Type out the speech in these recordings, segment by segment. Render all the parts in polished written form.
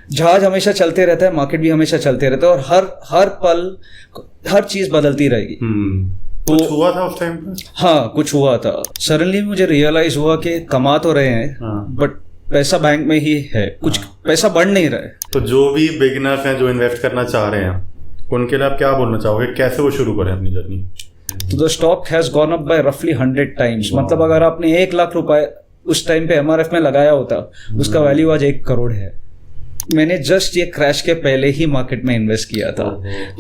जहाज हमेशा चलते रहता है, मार्केट भी हमेशा चलते रहता है, और हर पल हर चीज बदलती रहेगी। तो कुछ हुआ था उस टाइम पे? हाँ, कुछ हुआ था। सडनली मुझे रियलाइज हुआ कि कमा तो रहे हैं बट पैसा बैंक में ही है, कुछ पैसा बढ़ नहीं रहा है। तो जो भी बिगिनर्स हैं जो इन्वेस्ट करना चाह रहे हैं उनके लिए आप क्या बोलना चाहोगे, कैसे वो शुरू करें अपनी जर्नी? तो the stock has gone up by रफली 100 टाइम्स। मतलब अगर आपने 1 लाख रुपए उस टाइम पे MRF में लगाया होता, उसका वैल्यू आज 1 करोड़ है। मैंने जस्ट ये क्रैश के पहले ही मार्केट में इन्वेस्ट किया था।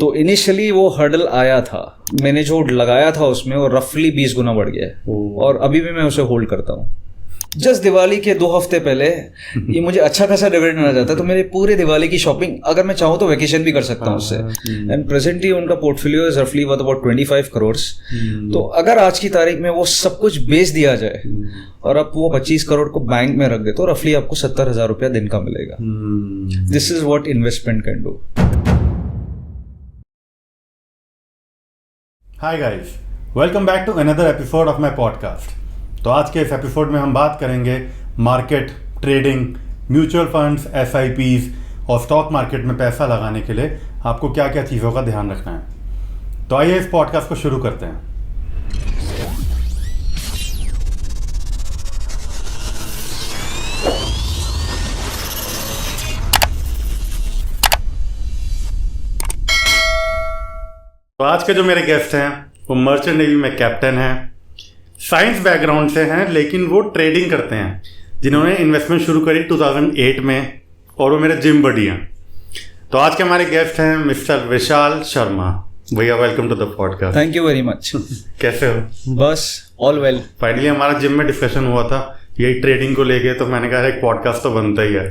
तो इनिशियली वो हर्डल आया था, मैंने जो लगाया था उसमें वो रफली 20 गुना बढ़ गया है, और अभी भी मैं उसे होल्ड करता हूँ। जस्ट दिवाली के 2 हफ्ते पहले ये मुझे अच्छा खासा डिविडेंड आ जाता है, तो मेरे पूरे दिवाली की शॉपिंग, अगर मैं चाहूँ तो वेकेशन भी कर सकता हूँ उससे। एंड प्रेजेंटली उनका पोर्टफोलियो इज रफली वर्थ अबाउट 25 करोड़। तो अगर आज की तारीख में वो सब कुछ बेच दिया जाए और आप वो 25 करोड़ को बैंक में रख दे तो रफली आपको 70,000 रुपया दिन का मिलेगा। This is what investment can do. Hi guys, welcome back to another episode of my podcast. तो आज के इस एपिसोड में हम बात करेंगे market, trading, mutual funds, SIPs और स्टॉक मार्केट में पैसा लगाने के लिए आपको क्या क्या चीज़ों का ध्यान रखना है। तो आइए इस पॉडकास्ट को शुरू करते हैं। तो आज के जो मेरे गेस्ट हैं वो मर्चेंट नेवी में कैप्टन हैं, साइंस बैकग्राउंड से हैं लेकिन वो ट्रेडिंग करते हैं, जिन्होंने इन्वेस्टमेंट शुरू करी 2008 में, और वो मेरे जिम बडी हैं। तो आज के हमारे गेस्ट हैं मिस्टर विशाल शर्मा। भैया welcome to the podcast. Thank you very much. कैसे हो? बस ऑल वेल। फाइनली हमारा जिम में डिस्कशन हुआ था यही ट्रेडिंग को लेके, तो मैंने कहा एक पॉडकास्ट तो बनता ही है।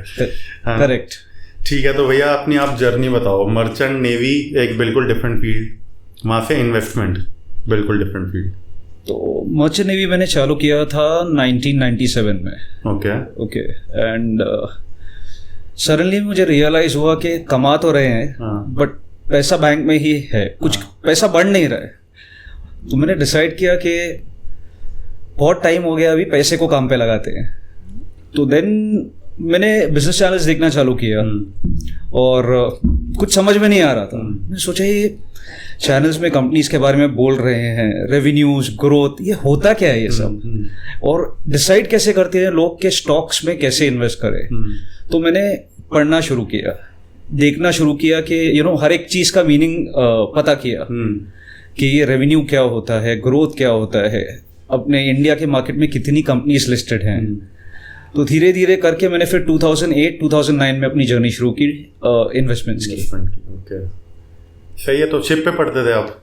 करेक्ट। ठीक है, तो भैया अपनी आप जर्नी बताओ। मर्चेंट नेवी एक बिल्कुल डिफरेंट फील्ड, वहाँ से इन्वेस्टमेंट बिल्कुल डिफरेंट फील्ड। तो मर्चेंट नेवी मैंने चालू किया था 1997 में। ओके एंड सडनली मुझे रियलाइज हुआ कि कमा तो रहे हैं बट पैसा बैंक में ही है, कुछ पैसा बढ़ नहीं रहा है। तो मैंने डिसाइड किया कि बहुत टाइम हो गया, अभी पैसे को काम पे लगाते हैं। तो देन मैंने बिजनेस चैनल्स देखना चालू किया और कुछ समझ में नहीं आ रहा था। मैंने सोचा ये चैनल्स में कंपनीज के बारे में बोल रहे हैं, रेवेन्यूज, ग्रोथ, ये होता क्या है ये सब, और डिसाइड कैसे करते हैं लोग के स्टॉक्स में कैसे इन्वेस्ट करें। तो मैंने पढ़ना शुरू किया, देखना शुरू किया कि हर एक चीज का मीनिंग पता किया कि ये रेवेन्यू क्या होता है, ग्रोथ क्या होता है, अपने इंडिया के मार्केट में कितनी कंपनीज लिस्टेड हैं। तो धीरे धीरे करके मैंने फिर 2008-2009 में अपनी जर्नी शुरू की इन्वेस्टमेंट्स की। ओके, सही है। तो शिप पे पढ़ते थे आप?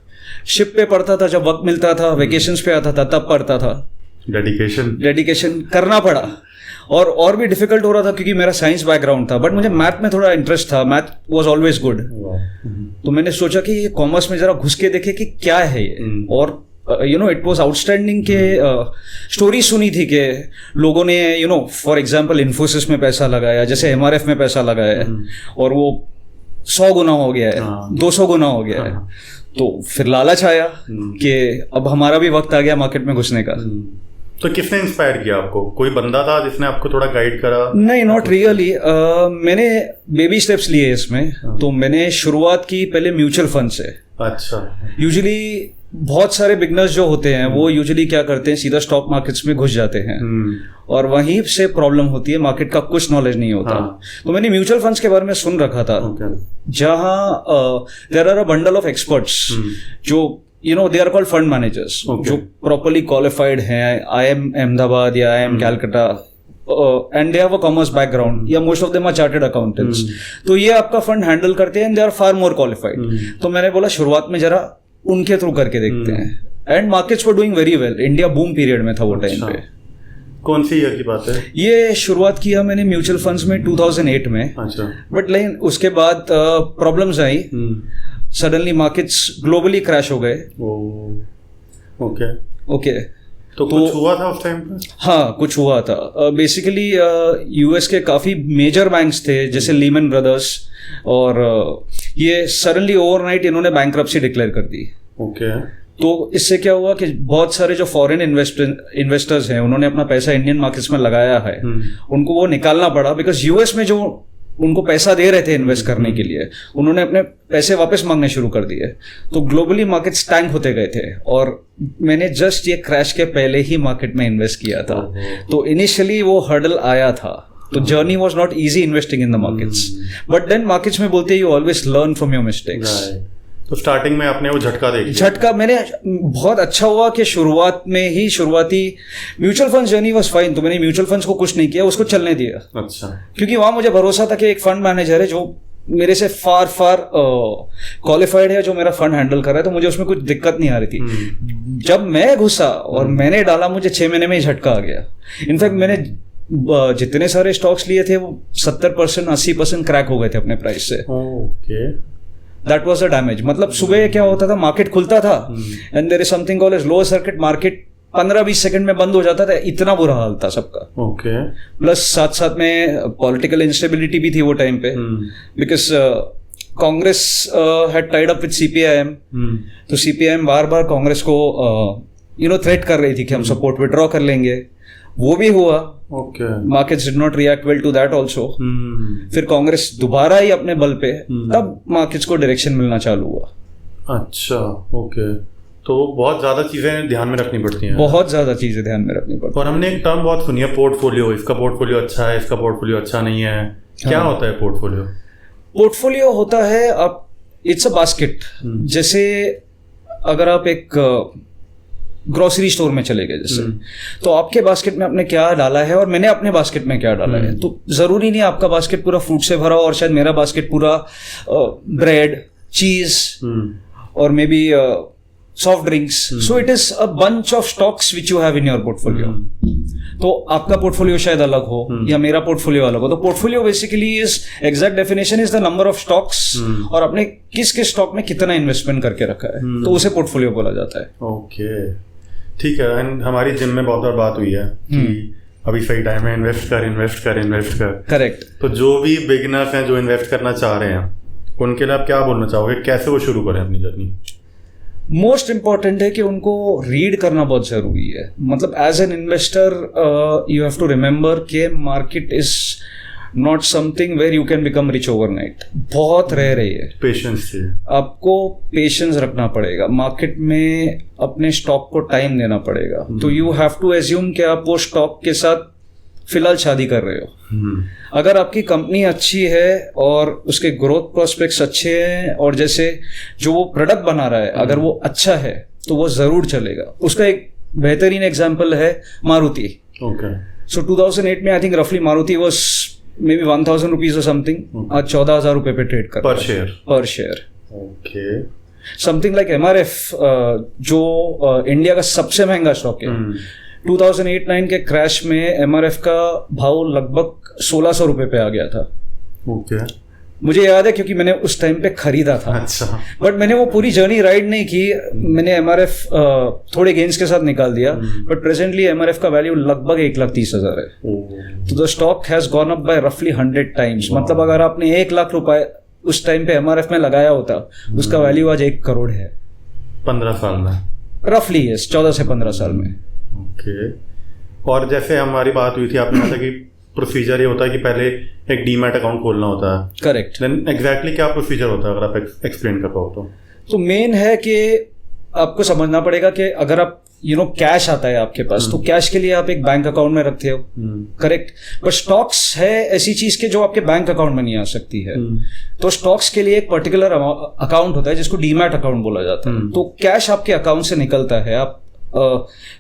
शिप पे पढ़ता था, जब वक्त मिलता था, वेकेशंस पे आता था तब पढ़ता था। डेडिकेशन करना पड़ा, और भी डिफिकल्ट हो रहा था क्योंकि मेरा साइंस बैकग्राउंड था, बट मुझे मैथ में थोड़ा इंटरेस्ट था, मैथ वाज ऑलवेज गुड। तो मैंने सोचा कि ये कॉमर्स में जरा घुस के देखे कि क्या है ये, और इट वाज आउटस्टैंडिंग के स्टोरी सुनी थी कि लोगों ने फॉर एग्जांपल इन्फोसिस में पैसा लगाया, जैसे MRF में पैसा लगाया और वो 100 गुना हो गया है, 200 गुना हो गया है। तो फिर लालच आया कि अब हमारा भी वक्त आ गया मार्केट में घुसने का। तो किसने इंस्पायर किया आपको? कोई बंदा था जिसने आपको थोड़ा गाइड करा? नहीं, नॉट रियली। मैंने बेबी स्टेप्स लिए इसमें। तो मैंने शुरुआत की पहले म्यूचुअल फंड से। अच्छा। यूजुअली बहुत सारे बिगनर्स जो होते हैं वो यूजुअली क्या करते हैं, सीधा स्टॉक मार्केट्स में घुस जाते हैं और वहीं से प्रॉब्लम होती है, मार्केट का कुछ नॉलेज नहीं होता। तो मैंने म्यूचुअल फंड्स के बारे में सुन रखा था, जहां there are a bundle of experts जो they are called fund managers, जो प्रॉपरली क्वालिफाइड हैं, IIM अहमदाबाद या IIM Calcutta, and they have a commerce background, या most of them are chartered accountants. तो ये आपका फंड हैंडल करते हैं and they are far more qualified. तो मैंने बोला शुरुआत में जरा उनके थ्रू करके देखते हैं। And markets were doing very well, India boom period में था वो टाइम पे। कौन सी ईयर की बात है ये? शुरुआत किया मैंने म्यूचुअल फंड्स में 2008 में। अच्छा। बट लेकिन उसके बाद प्रॉब्लम्स आई, सडनली मार्केट्स ग्लोबली क्रैश हो गए। ओके। तो कुछ हुआ था उस टाइम पे? हाँ, कुछ हुआ था। बेसिकली US के काफी मेजर बैंक्स थे जैसे लीमन ब्रदर्स, और ये सडनली ओवरनाइट इन्होंने बैंक्रप्सी डिक्लेयर कर दी। ओके। तो इससे क्या हुआ कि बहुत सारे जो फॉरेन इन्वेस्टर्स हैं, उन्होंने अपना पैसा इंडियन मार्केट्स में लगाया है, उनको वो निकालना पड़ा, बिकॉज US में जो उनको पैसा दे रहे थे इन्वेस्ट करने के लिए, उन्होंने अपने पैसे वापस मांगने शुरू कर दिए, तो ग्लोबली मार्केट्स टैंक होते गए थे। और मैंने जस्ट ये क्रैश के पहले ही मार्केट में इन्वेस्ट किया था, तो इनिशियली वो हर्डल आया था, तो journey was not easy investing in the markets, but then markets में बोलते हैं you always learn from your mistakes. तो स्टार्टिंग में आपने वो झटका देखा? झटका मैंने बहुत अच्छा हुआ कि शुरुआती mutual fund journey was fine, तो मैंने म्यूचुअल फंड्स को कुछ नहीं किया, उसको चलने दिया। अच्छा। क्योंकि वहां मुझे भरोसा था कि एक फंड मैनेजर है जो मेरे से फार क्वालिफाइड है, जो मेरा फंड हैंडल कर रहा है, तो मुझे उसमें कुछ दिक्कत नहीं आ रही थी। जब मैं घुसा और मैंने डाला, मुझे 6 महीने में ही झटका आ गया। इनफैक्ट मैंने जितने सारे स्टॉक्स लिए थे वो 70% 80% क्रैक हो गए थे अपने प्राइस से। That was a damage. मतलब सुबह क्या होता था, मार्केट खुलता था and there is something called as lower circuit, market 15-20 second में बंद हो जाता था, इतना बुरा हाल था सबका। प्लस साथ साथ में पॉलिटिकल इंस्टेबिलिटी भी थी वो टाइम पे, because Congress had tied up with CPIM, तो सीपीआईएम बार बार कांग्रेस को थ्रेट कर रही थी कि हम सपोर्ट विड्रॉ कर लेंगे, वो भी हुआ। Markets did not react well to that also. फिर कांग्रेस दोबारा ही अपने बल पे, तब मार्केट्स को डायरेक्शन मिलना चालू हुआ। अच्छा, ओके। तो बहुत ज्यादा चीजें ध्यान में रखनी पड़ती हैं। बहुत ज्यादा चीजें ध्यान में रखनी पड़ती हैं। और हमने एक टर्म बहुत सुनी है, पोर्टफोलियो। इसका पोर्टफोलियो अच्छा है, इसका पोर्टफोलियो अच्छा नहीं है। क्या होता है पोर्टफोलियो? पोर्टफोलियो होता है, आप इट्स अ बास्केट। जैसे अगर आप एक ग्रोसरी स्टोर में चले गए जैसे, तो आपके बास्केट में आपने क्या डाला है और मैंने अपने बास्केट में क्या डाला है, तो जरूरी नहीं आपका बास्केट पूरा फ्रूट से भरा हो और शायद मेरा बास्केट पूरा ब्रेड, चीज और may be soft drinks. So it is a bunch of stocks which you have in your portfolio. तो आपका पोर्टफोलियो शायद अलग हो या मेरा पोर्टफोलियो अलग हो। तो portfolio basically is exact definition is the number of stocks और आपने किस किस स्टॉक में कितना इन्वेस्टमेंट करके रखा है, तो उसे पोर्टफोलियो बोला जाता है। ओके, ठीक है। एंड हमारी जिम में बहुत बार बात हुई है कि अभी सही टाइम है, इन्वेस्ट कर। करेक्ट। तो जो भी बिगिनर्स हैं जो इन्वेस्ट करना चाह रहे हैं, उनके लिए आप क्या बोलना चाहोगे, कैसे वो शुरू करें अपनी जर्नी? मोस्ट इंपॉर्टेंट है कि उनको रीड करना बहुत जरूरी है। मतलब as an investor you have to remember कि market is not something where you can become rich overnight. बहुत रेयर है ये। पेशेंस चाहिए आपको, पेशेंस रखना पड़ेगा, मार्केट में अपने स्टॉक को टाइम देना पड़ेगा। तो यू हैव टू एज्यूम कि आप वो स्टॉक के साथ फिलहाल शादी कर रहे हो। अगर आपकी कंपनी अच्छी है और उसके ग्रोथ प्रोस्पेक्ट्स अच्छे हैं और जैसे जो वो प्रोडक्ट बना रहा है अगर वो अच्छा है तो वो जरूर चलेगा। उसका एक बेहतरीन एग्जांपल है मारुति। सो 2008 में आई थिंक रफली Maruti was may be 1000 rupees और समथिंग, आज 14,000 रुपए पे ट्रेड कर पर share. Okay. Something like MRF जो इंडिया का सबसे महंगा स्टॉक है, 2008-9 के क्रैश में एमआरएफ का भाव लगभग 1600 रुपए पे आ गया था। ओके। मुझे याद है क्योंकि मैंने उस टाइम पे खरीदा था। अच्छा। बट मैंने वो पूरी जर्नी राइड नहीं की। मैंने एमआरएफ थोड़े गेन्स के साथ निकाल दिया, बट प्रेजेंटली एमआरएफ का वैल्यू लगभग 1,30,000 है। तो the stock has gone up by रफली 100 टाइम्स। मतलब अगर आपने 1 लाख रुपए उस टाइम पे एमआरएफ में लगाया होता, उसका वैल्यू आज 1 करोड़ है 15 साल में रफली। 14 से 15 साल में। ओके। और जैसे हमारी बात हुई थी, आपने कहा था कि प्रोसीजर ये होता है कि पहले एक डीमैट अकाउंट खोलना होता है। करेक्ट। देन एग्जैक्टली क्या प्रोसीजर होता है, अगर आप एक्सप्लेन कर पाओ तो मेन है कि आपको समझना पड़ेगा कि अगर आप कैश आता है आपके पास, तो कैश के लिए आप एक बैंक अकाउंट में रखते हो। करेक्ट। पर स्टॉक्स है ऐसी चीज के जो आपके बैंक अकाउंट में नहीं आ सकती है। तो स्टॉक्स के लिए एक पर्टिकुलर अकाउंट होता है जिसको डीमैट अकाउंट बोला जाता है। तो कैश आपके अकाउंट से निकलता है। आप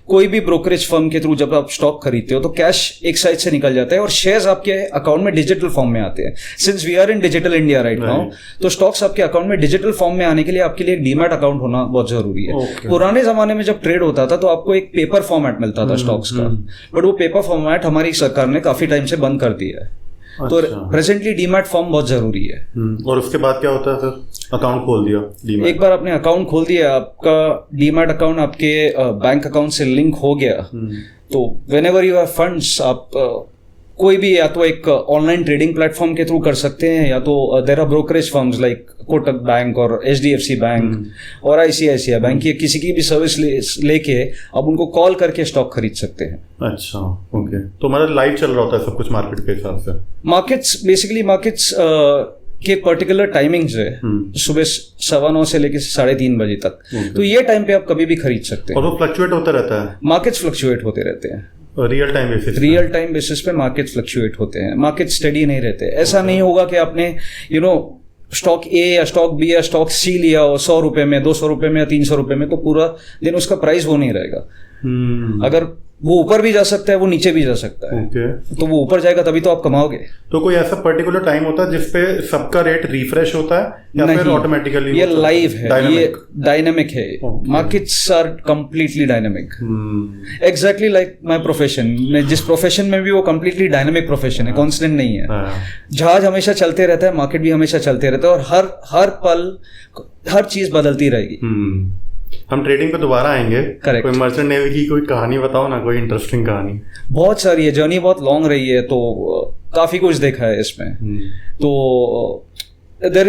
कोई भी ब्रोकरेज फर्म के थ्रू जब आप स्टॉक खरीदते हो तो कैश एक साइड से निकल जाता है और शेयर्स आपके अकाउंट में डिजिटल फॉर्म में आते हैं। Since we are in digital India right now, तो स्टॉक्स आपके अकाउंट में डिजिटल फॉर्म में आने के लिए आपके लिए एक डीमैट अकाउंट होना बहुत जरूरी है। पुराने जमाने में जब ट्रेड होता था तो आपको एक पेपर फॉर्मेट मिलता था स्टॉक्स का, बट वो पेपर फॉर्मेट हमारी सरकार ने काफी टाइम से बंद कर दिया है। तो प्रेजेंटली डीमैट फॉर्म बहुत जरूरी है। और उसके बाद क्या होता है सर? अकाउंट खोल दिया डीमैट। एक बार आपने अकाउंट खोल दिया, आपका डीमैट अकाउंट आपके बैंक अकाउंट से लिंक हो गया, तो व्हेनेवर यू हैव फंड्स आप कोई भी या तो एक ऑनलाइन ट्रेडिंग प्लेटफॉर्म के थ्रू कर सकते हैं, या तो there are brokerage firms like Kotak bank और HDFC बैंक और ICICI बैंक, ये किसी की भी सर्विस लेके आप उनको कॉल करके स्टॉक खरीद सकते हैं। अच्छा, ओके। तो मतलब लाइव चल रहा होता है सब कुछ मार्केट के हिसाब से? मार्केट्स के पर्टिकुलर टाइमिंग्स है, सुबह 9:15 से लेकर 3:30 बजे तक। तो ये टाइम पे आप कभी भी खरीद सकते हैं। और वो फ्लक्चुएट होता रहता है? मार्केट्स फ्लक्चुएट होते रहते हैं रियल टाइम बेसिस पे मार्केट्स फ्लक्चुएट होते हैं। मार्केट स्टडी नहीं रहते। ऐसा नहीं होगा कि आपने स्टॉक A या स्टॉक B या स्टॉक C लिया हो 100 रुपए में, 200 रुपए में या 300 रुपए में, तो पूरा दिन उसका प्राइस वो नहीं रहेगा। अगर वो ऊपर भी जा सकता है, वो नीचे भी जा सकता है। तो वो ऊपर जाएगा तभी तो आप कमाओगे। तो कोई ऐसा पर्टिकुलर टाइम होता है जिसपे सबका रेट रिफ्रेश होता है या फिर ऑटोमेटिकली? ये लाइव है, ये डायनेमिक है। Markets are completely dynamic, exactly like my profession. जिस प्रोफेशन में भी वो कंप्लीटली डायनेमिक प्रोफेशन है, कांस्टेंट नहीं है। जहाज हमेशा चलते रहता है, मार्केट भी हमेशा चलते रहता है, और हर पल हर चीज बदलती रहेगी। हम ट्रेडिंग पे दोबारा आएंगे। कोई मर्चेंट नेवी की कोई कहानी बताओ ना, कोई इंटरेस्टिंग कहानी। बहुत सारी है, जर्नी बहुत लॉन्ग रही है, तो काफी कुछ देखा है इसमें। तो there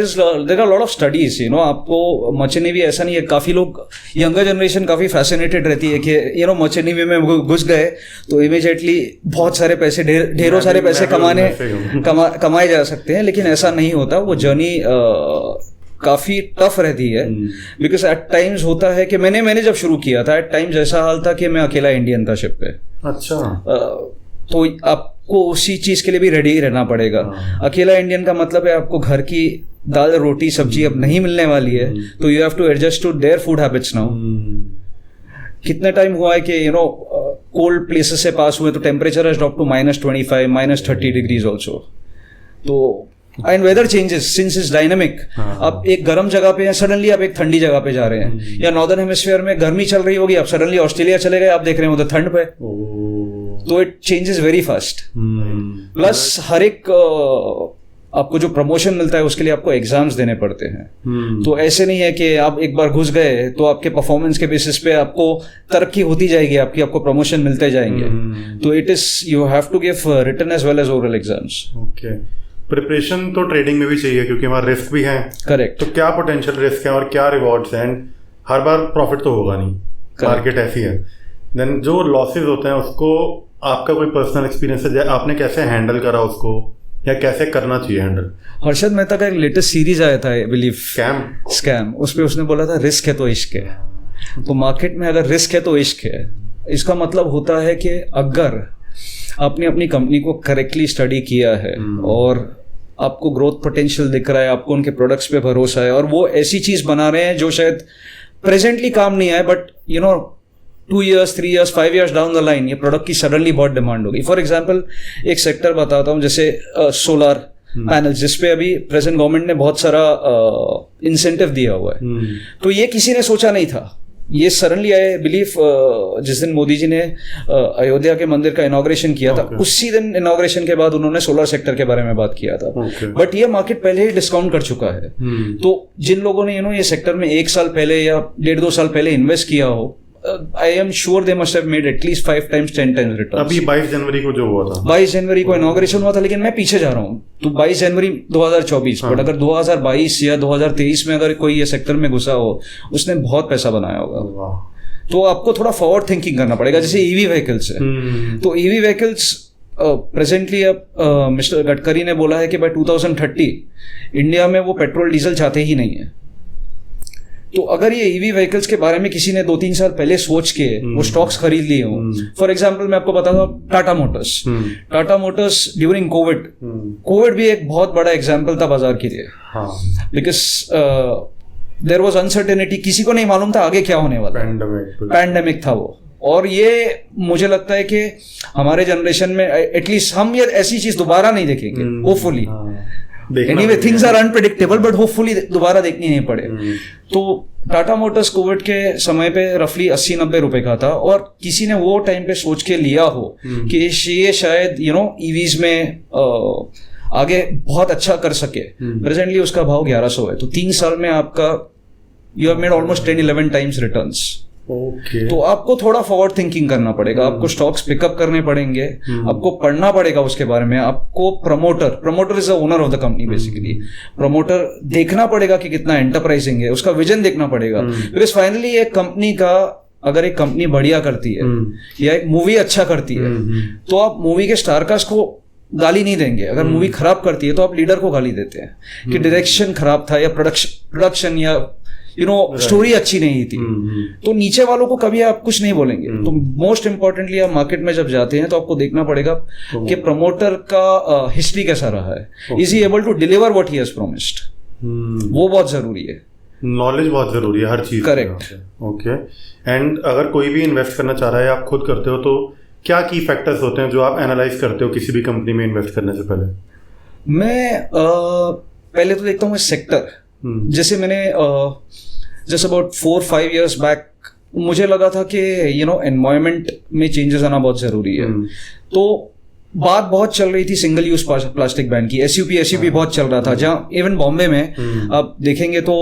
are lot of studies, आपको मर्चेंट नेवी ऐसा नहीं है, काफी लोग, यंगर जनरेशन काफी फैसिनेटेड रहती है कि मर्चेंट नेवी में घुस गए तो इमीडिएटली बहुत सारे पैसे, ढेरों सारे पैसे कमाए जा सकते हैं, लेकिन ऐसा नहीं होता। वो जर्नी काफी टफ रहती है, बिकॉज एट टाइम्स होता है कि मैंने जब शुरू किया था, एट टाइम्स ऐसा हाल था कि मैं अकेला इंडियन था शिप पे। अच्छा। तो आपको उसी चीज के लिए भी रेडी रहना पड़ेगा। अकेला इंडियन का मतलब है आपको घर की दाल रोटी सब्जी अब नहीं मिलने वाली है, तो you have to adjust to their food habits now. कितने टाइम हुआ है कि कोल्ड प्लेसेस से पास हुए तो temperature has drop to -25, -30 degrees also. तो and weather changes since is dynamic. आप एक गर्म जगह पे हैं, सडनली आप एक ठंडी जगह पे जा रहे हैं, या नॉर्दर्न हेमिस्फीयर में गर्मी चल रही होगी, आप सडनली ऑस्ट्रेलिया चले गए, आप देख रहे हैं उधर ठंड पे। तो it changes very fast. Plus हर एक आपको जो प्रमोशन मिलता है उसके लिए आपको एग्जाम्स देने पड़ते हैं। तो ऐसे नहीं है कि आप एक बार घुस गए तो आपके परफॉर्मेंस के बेसिस पे आपको तरक्की होती जाएगी, आपको प्रमोशन मिलते जाएंगे। तो it is you have to give written as well as oral exams. Okay. Preparation तो ट्रेडिंग में भी चाहिए क्योंकि वहाँ रिस्क भी है। करेक्ट। तो क्या पोटेंशियल रिस्क है और क्या रिवॉर्ड्स हैं? हर बार प्रॉफिट तो होगा नहीं, मार्केट ऐसी है। देन जो लॉसेस होते हैं उसको आपका कोई पर्सनल एक्सपीरियंस है, आपने कैसे हैंडल करा उसको, या कैसे करना चाहिए हैंडल? हर्षद मेहता का एक लेटेस्ट सीरीज आया था, आई बिलीव स्कैम। उस पे उसने बोला था रिस्क है तो इश्क है। तो मार्केट में अगर रिस्क है तो इश्क है, इसका मतलब होता है कि अगर आपने अपनी कंपनी को करेक्टली स्टडी किया है और आपको ग्रोथ पोटेंशियल दिख रहा है, आपको उनके प्रोडक्ट्स पे भरोसा है, और वो ऐसी चीज बना रहे हैं जो शायद प्रेजेंटली काम नहीं आए, but 2 years, 3 years, 5 years down the line ये प्रोडक्ट की सडनली बहुत डिमांड होगी। फॉर एग्जाम्पल एक सेक्टर बताता हूँ, जैसे सोलर पैनल्स, जिसपे अभी प्रेजेंट गवर्नमेंट ने बहुत सारा इंसेंटिव दिया हुआ है। तो ये किसी ने सोचा नहीं था, ये सडनली आई बिलीव जिस दिन मोदी जी ने अयोध्या के मंदिर का इनॉग्रेशन किया था, उसी दिन इनॉग्रेशन के बाद उन्होंने सोलर सेक्टर के बारे में बात किया था। बट ये मार्केट पहले ही डिस्काउंट कर चुका है। तो जिन लोगों ने ये सेक्टर में 1 साल पहले या 1.5-2 साल पहले इन्वेस्ट किया हो, I am sure they must have made at least 5 times 10 times returns। अभी 22 जनवरी को जो हुआ था, 22 जनवरी को इनॉग्रेशन हुआ था, लेकिन मैं पीछे जा रहा हूँ। तो 22 जनवरी 2024, बट अगर 2022 या 2023 में अगर कोई ये सेक्टर में घुसा हो, उसने बहुत पैसा बनाया होगा। तो आपको थोड़ा फॉरवर्ड थिंकिंग करना पड़ेगा। जैसे ईवी व्हीकल्स है, तो ईवी व्हीकल्स प्रेजेंटली अब मिस्टर गडकरी ने बोला है कि बाय 2030 इंडिया में वो पेट्रोल डीजल चाहते ही नहीं है। तो अगर ये ईवी व्हीकल्स के बारे में किसी ने 2-3 साल पहले सोच के वो स्टॉक्स खरीद लिए हो, फॉर एग्जांपल मैं आपको बताता हूँ टाटा मोटर्स ड्यूरिंग कोविड भी एक बहुत बड़ा एग्जांपल था बाजार के लिए, बिकॉज देयर वाज अनसर्टेनिटी, किसी को नहीं मालूम था आगे क्या होने वाला। पैंडेमिक था वो, और ये मुझे लगता है कि हमारे जनरेशन में एटलीस्ट हम ये ऐसी चीज दोबारा नहीं देखेंगे, hopefully. Anyway things are unpredictable, but hopefully दोबारा देखनी नहीं पड़े। तो टाटा मोटर्स कोविड के समय पे रफली 80-90 रुपए का था, और किसी ने वो टाइम पे सोच के लिया हो कि ये शायद ईवीज में आगे बहुत अच्छा कर सके। प्रेजेंटली उसका भाव 1100 है। तो 3 साल में आपका you have made almost 10-11 times returns. तो आपको थोड़ा फॉरवर्ड थिंकिंग करना पड़ेगा, आपको स्टॉक्स पिकअप करने पड़ेंगे, आपको पढ़ना पड़ेगा उसके बारे में, आपको promoter is the owner of the company basically, promoter देखना पड़ेगा कि कितना एंटरप्राइजिंग है, उसका विजन देखना पड़ेगा, बिकॉज फाइनली एक कंपनी का, अगर एक कंपनी बढ़िया करती है या एक मूवी अच्छा करती है तो आप मूवी के स्टारकास्ट को गाली नहीं देंगे, अगर मूवी खराब करती है तो आप लीडर को गाली देते हैं कि डायरेक्शन खराब था या प्रोडक्शन या स्टोरी अच्छी नहीं थी, तो नीचे वालों को कभी आप कुछ नहीं बोलेंगे। तो मोस्ट इंपॉर्टेंटली आप मार्केट में जब जाते हैं तो आपको देखना पड़ेगा कि प्रमोटर का हिस्ट्री कैसा रहा है, is he able to deliver what he has promised, वो बहुत जरूरी है। नॉलेज बहुत जरूरी है हर चीज। करेक्ट। ओके। एंड अगर कोई भी इन्वेस्ट करना चाह रहा है, आप खुद करते हो, तो क्या की फैक्टर्स होते हैं जो आप एनालाइज करते हो किसी भी कंपनी में इन्वेस्ट करने से पहले? मैं पहले तो देखता हूँ सेक्टर। जैसे मैंने जस्ट अबाउट 4-5 years बैक मुझे लगा था कि एनवायरमेंट में चेंजेस आना बहुत जरूरी है, तो बात बहुत चल रही थी सिंगल यूज प्लास्टिक बैन की, एसयूपी बहुत चल रहा था, जहाँ इवन बॉम्बे में आप देखेंगे तो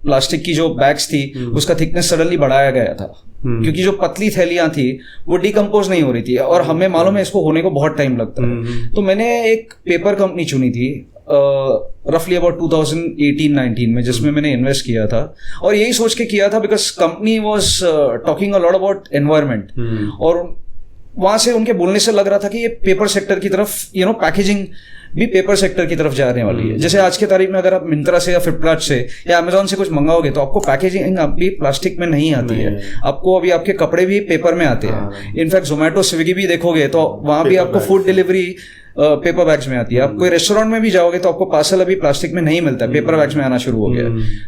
प्लास्टिक की जो बैग्स थी उसका थिकनेस सडनली बढ़ाया गया था, क्योंकि जो पतली थैलियां थी वो डिकम्पोज नहीं हो रही थी और हमें मालूम है इसको होने को बहुत टाइम लगता है। तो मैंने एक पेपर कंपनी चुनी थी रफली अबाउट 2018-19 में, जिसमें मैंने इन्वेस्ट किया था, और यही सोच के किया था because company was talking a lot about environment, और वहां से उनके बोलने से लग रहा था कि ये पेपर सेक्टर की तरफ पैकेजिंग भी पेपर सेक्टर की तरफ जाने वाली है। जैसे आज के तारीख में अगर आप मिंत्रा से या फ्लिपकार्ट से या अमेजोन से कुछ मंगाओगे तो आपको पैकेजिंग अभी प्लास्टिक में नहीं आती है, आपको अभी आपके कपड़े भी पेपर में आते हैं। इनफैक्ट जोमेटो स्विगी भी देखोगे तो वहां भी आपको फूड डिलीवरी पेपर बैग्स में आती है। आप कोई रेस्टोरेंट में भी जाओगे तो आपको पार्सल अभी प्लास्टिक में नहीं मिलता, पेपर बैग्स में आना शुरू हो गया।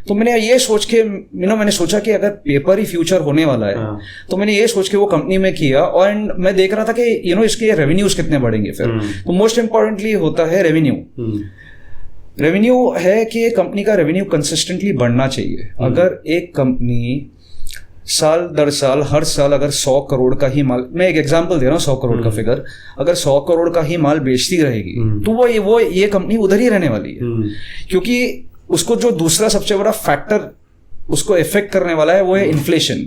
तो मैंने ये सोच के मैंने सोचा कि अगर पेपर ही फ्यूचर होने वाला है तो मैंने ये सोच के वो कंपनी में किया, और मैं देख रहा था कि इसके रेवेन्यूज कितने बढ़ेंगे फिर। तो मोस्ट इंपॉर्टेंटली होता है रेवेन्यू है कि कंपनी का रेवेन्यू कंसिस्टेंटली बढ़ना चाहिए। अगर एक कंपनी साल दर साल हर साल अगर 100 करोड़ का ही माल, मैं एक एग्जांपल दे रहा हूँ 100 करोड़ का फिगर, अगर 100 करोड़ का ही माल बेचती रहेगी तो वो ये कंपनी उधर ही रहने वाली है, क्योंकि उसको जो दूसरा सबसे बड़ा फैक्टर उसको इफेक्ट करने वाला है वो है इन्फ्लेशन।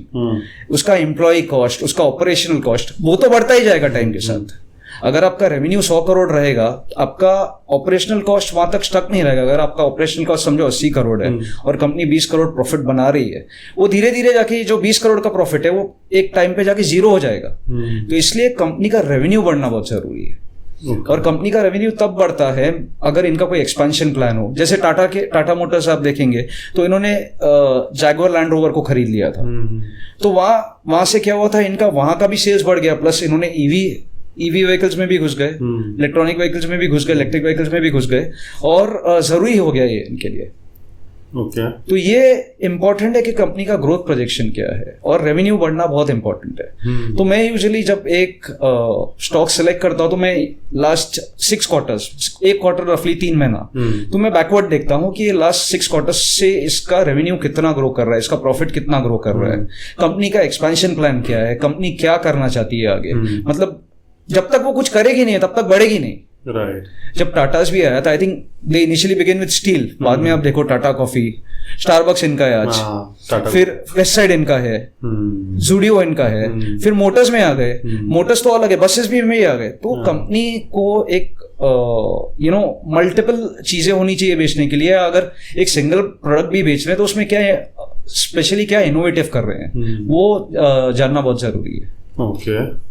उसका एम्प्लॉय कॉस्ट, उसका ऑपरेशनल कॉस्ट, वो तो बढ़ता ही जाएगा टाइम के साथ। अगर आपका रेवेन्यू 100 करोड़ रहेगा, आपका ऑपरेशनल कॉस्ट वहां तक स्टक नहीं रहेगा। अगर आपका ऑपरेशनल कॉस्ट समझो 80 करोड़ है और कंपनी 20 करोड़ प्रॉफिट बना रही है, वो धीरे धीरे जाके जो 20 करोड़ का प्रॉफिट है वो एक टाइम पे जाके जीरो हो जाएगा। तो इसलिए कंपनी का रेवेन्यू बढ़ना बहुत जरूरी है। और कंपनी का रेवेन्यू तब बढ़ता है अगर इनका कोई एक्सपेंशन प्लान हो। जैसे टाटा मोटर्स आप देखेंगे तो इन्होंने जैगुआर लैंड रोवर को खरीद लिया था, तो वहां से क्या हुआ था, इनका वहां का भी सेल्स बढ़ गया, प्लस इन्होंने ईवी व्हीकल्स में भी घुस गए, इलेक्ट्रॉनिक व्हीकल्स में भी घुस गए, इलेक्ट्रिक व्हीकल्स में भी घुस गए, और जरूरी हो गया ये इनके लिए। तो ये इंपॉर्टेंट है कि कंपनी का ग्रोथ प्रोजेक्शन क्या है, और रेवेन्यू बढ़ना बहुत इंपॉर्टेंट है। तो मैं यूजुअली जब एक स्टॉक सेलेक्ट करता हूं तो मैं लास्ट 6 क्वार्टर्स, एक क्वार्टर रफली 3 महीना, तो मैं बैकवर्ड देखता हूं कि लास्ट 6 क्वार्टर्स से इसका रेवेन्यू कितना ग्रो कर रहा है, इसका प्रॉफिट कितना ग्रो कर रहा है, कंपनी का एक्सपेंशन प्लान क्या है, कंपनी क्या करना चाहती है आगे। मतलब जब तक वो कुछ करेगी नहीं तब तक बढ़ेगी नहीं। राइट। जब टाटास भी आया था, I think they initially begin with steel, बाद में आप देखो टाटा कॉफी, स्टारबक्स इनका है आज, फिर वेस्ट साइड इनका है, जूडियो इनका है, फिर मोटर्स में आ गए, मोटर्स तो अलग है, बसेस भी में ही आ गए। तो कंपनी को एक मल्टीपल चीजें होनी चाहिए बेचने के लिए। अगर एक सिंगल प्रोडक्ट भी बेच रहे हैं तो उसमें क्या है, स्पेशली क्या इनोवेटिव कर रहे हैं, वो जानना बहुत जरूरी है। ओके।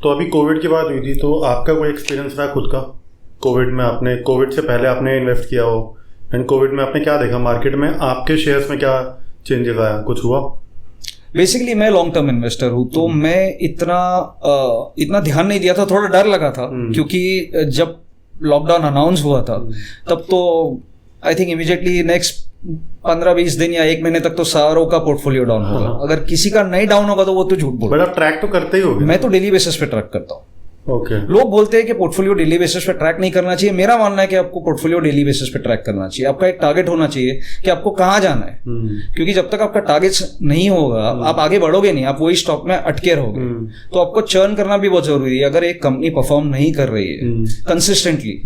तो अभी कोविड की बात हुई थी, तो आपका कोई एक्सपीरियंस रहा खुद का कोविड में? आपने कोविड से पहले आपने इन्वेस्ट किया हो, एंड कोविड में आपने क्या देखा मार्केट में, आपके शेयर्स में क्या चेंजेस आया, कुछ हुआ? बेसिकली मैं लॉन्ग टर्म इन्वेस्टर हूँ, तो मैं इतना ध्यान नहीं दिया था, थोड़ा डर लगा था, क्योंकि जब लॉकडाउन अनाउंस हुआ था तब तो आई थिंक इमीडिएटली नेक्स्ट 15-20 दिन या 1 महीने तक तो सारों का पोर्टफोलियो डाउन होगा। अगर किसी का नहीं डाउन होगा तो वो तो झूठ बोल रहा है। आप ट्रैक तो करते ही होगे? मैं तो डेली बेसिस पे ट्रैक करता हूँ। Okay. लोग बोलते हैं कि पोर्टफोलियो डेली बेसिस पे ट्रैक नहीं करना चाहिए। मेरा मानना है कि आपको पोर्टफोलियो डेली बेसिस पे ट्रैक करना चाहिए। आपका एक टारगेट होना चाहिए कि आपको कहाँ जाना है, क्योंकि जब तक आपका टारगेट नहीं होगा आप आगे बढ़ोगे नहीं, आप वही स्टॉक में अटके रहोगे। तो आपको चर्न करना भी बहुत जरूरी है। अगर एक कंपनी परफॉर्म नहीं कर रही है कंसिस्टेंटली,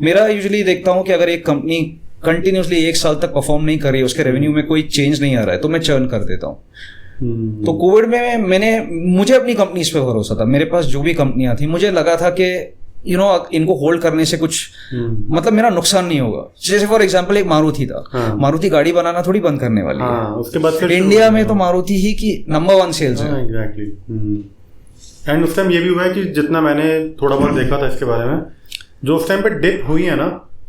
मेरा यूजुअली देखता हूँ कि अगर एक कंपनी कंटिन्यूसली 1 साल तक परफॉर्म नहीं कर रही है, उसके रेवेन्यू में कोई चेंज नहीं आ रहा है, तो मैं चर्न कर देता हूँ। तो कोविड में मुझे अपनी कंपनीज पे भरोसा था, मेरे पास जो भी कंपनियां थी मुझे लगा था कि इनको होल्ड करने से कुछ मतलब मेरा नुकसान नहीं होगा। जैसे फॉर एग्जांपल एक मारुति था, मारुति गाड़ी बनाना थोड़ी बंद करने वाली है, उसके बाद इंडिया में तो मारुति ही की नंबर 1 सेल्स है। एग्जैक्टली। एंड उस टाइम ये भी हुआ है कि जितना मैंने थोड़ा बहुत देखा था इसके बारे में, जो उस टाइम पे डिप हुई है ना,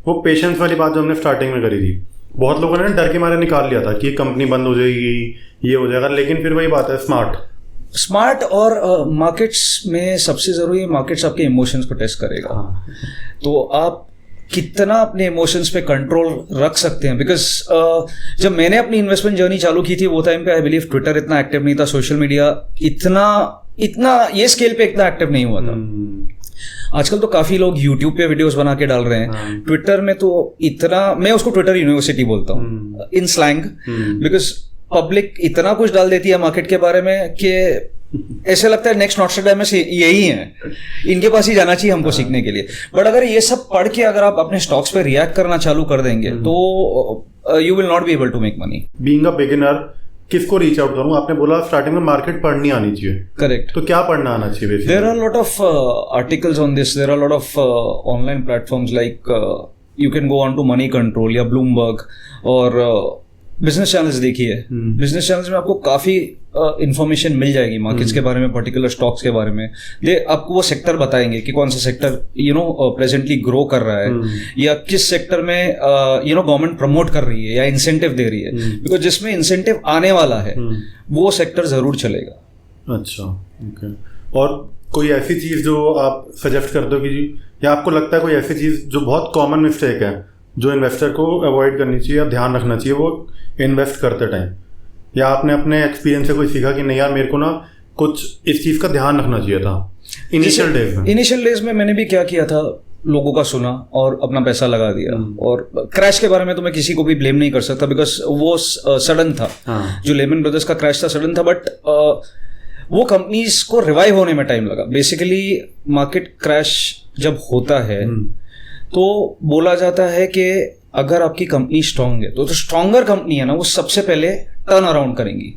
वो पेशेंस वाली बात जो हमने स्टार्टिंग में करी थी, बहुत लोगों ने डर के मारे निकाल लिया था कि कंपनी बंद हो जाएगी, ये हो जाएगा, लेकिन फिर वही बात है स्मार्ट और मार्केट्स में सबसे जरूरी है, मार्केट्स आपके इमोशंस को टेस्ट करेगा। तो आप कितना अपने इमोशंस पे कंट्रोल रख सकते हैं, बिकॉज जब मैंने अपनी इन्वेस्टमेंट जर्नी चालू की थी वो टाइम पे आई बिलीव ट्विटर इतना एक्टिव नहीं था, सोशल मीडिया इतना ये स्केल पे इतना एक्टिव नहीं हुआ था। आजकल तो काफी लोग यूट्यूब पे वीडियोस बना के डाल रहे हैं, ट्विटर में तो इतना, मैं उसको ट्विटर यूनिवर्सिटी बोलता हूँ इन स्लैंग, बिकॉज पब्लिक इतना कुछ डाल देती है मार्केट के बारे में कि ऐसे लगता है नेक्स्ट नॉस्ट्रेडामस यही है, इनके पास ही जाना चाहिए हमको सीखने के लिए। बट अगर ये सब पढ़ के अगर आप अपने स्टॉक्स पे रिएक्ट करना चालू कर देंगे तो you will not be able to make money. Being a beginner किसको रीच आउट करूं? आपने बोला स्टार्टिंग में मार्केट पढ़नी आनी चाहिए, करेक्ट, तो क्या पढ़ना आना चाहिए? There are lot of articles on this, there are lot of online platforms like you can go on to Moneycontrol या ब्लूमबर्ग, और बिजनेस चैनल्स देखिए, बिजनेस चैनल्स में आपको काफी इंफॉर्मेशन मिल जाएगी मार्केट्स के बारे में, पर्टिकुलर स्टॉक्स के बारे में। दे आपको वो सेक्टर बताएंगे कि कौन सा सेक्टर प्रेजेंटली ग्रो कर रहा है, या किस सेक्टर में गवर्नमेंट प्रमोट कर रही है या इंसेंटिव दे रही है, बिकॉज जिसमें इंसेंटिव आने वाला है वो सेक्टर जरूर चलेगा। अच्छा, ओके। और कोई ऐसी चीज जो आप सजेस्ट कर दो कि या आपको लगता है कोई ऐसी चीज जो बहुत कॉमन मिस्टेक है जो इन्वेस्टर को अवॉइड करनी चाहिए या ध्यान रखना चाहिए वो इन्वेस्ट करते टाइम, या आपने अपने एक्सपीरियंस से कोई सीखा कि नहीं यार मेरे को ना कुछ इस चीज का ध्यान रखना चाहिए था इनिशियल डेज में? मैंने भी क्या किया था, लोगों का सुना और अपना पैसा लगा दिया। और क्रैश के बारे में तो मैं किसी को भी ब्लेम नहीं कर सकता, बिकॉज वो सडन था। जो लेमन ब्रदर्स का क्रैश था सडन था, बट वो कंपनीज को रिवाइव होने में टाइम लगा। बेसिकली मार्केट क्रैश जब होता है तो बोला जाता है कि अगर आपकी कंपनी स्ट्रांग है तो स्ट्रांगर कंपनी है ना, वो सबसे पहले टर्न अराउंड करेंगी,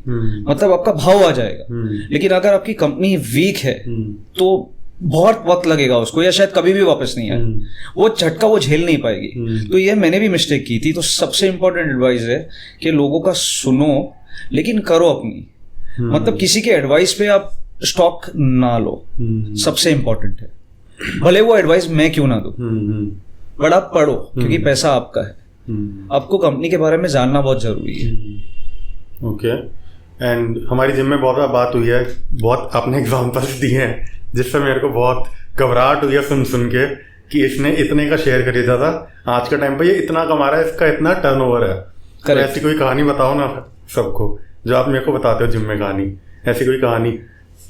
मतलब आपका भाव आ जाएगा। लेकिन अगर आपकी कंपनी वीक है तो बहुत वक्त लगेगा उसको, या शायद कभी भी वापस नहीं आए, वो झटका वो झेल नहीं पाएगी। तो ये मैंने भी मिस्टेक की थी। तो सबसे इंपॉर्टेंट एडवाइस है कि लोगों का सुनो लेकिन करो अपनी, मतलब किसी के एडवाइस पे आप स्टॉक ना लो, सबसे इंपॉर्टेंट है। भले वो एडवाइस मैं क्यों ना दूं, बट आप पढ़ो, क्योंकि पैसा आपका है। आपको कंपनी के बारे में जानना बहुत जरूरी है। ओके। एंड हमारी जिम में बहुत बात हुई है, बहुत आपने एग्जांपल्स दिए हैं जिससे मेरे को बहुत घबराहट हुई है सुन के कि इसने इतने का शेयर खरीदा था, आज के टाइम पे ये इतना कमा रहा है, इसका इतना टर्नओवर है। तो ऐसी कोई कहानी बताओ ना सबको, जो आप मेरे को बताते हो जिम में कहानी, ऐसी कोई कहानी।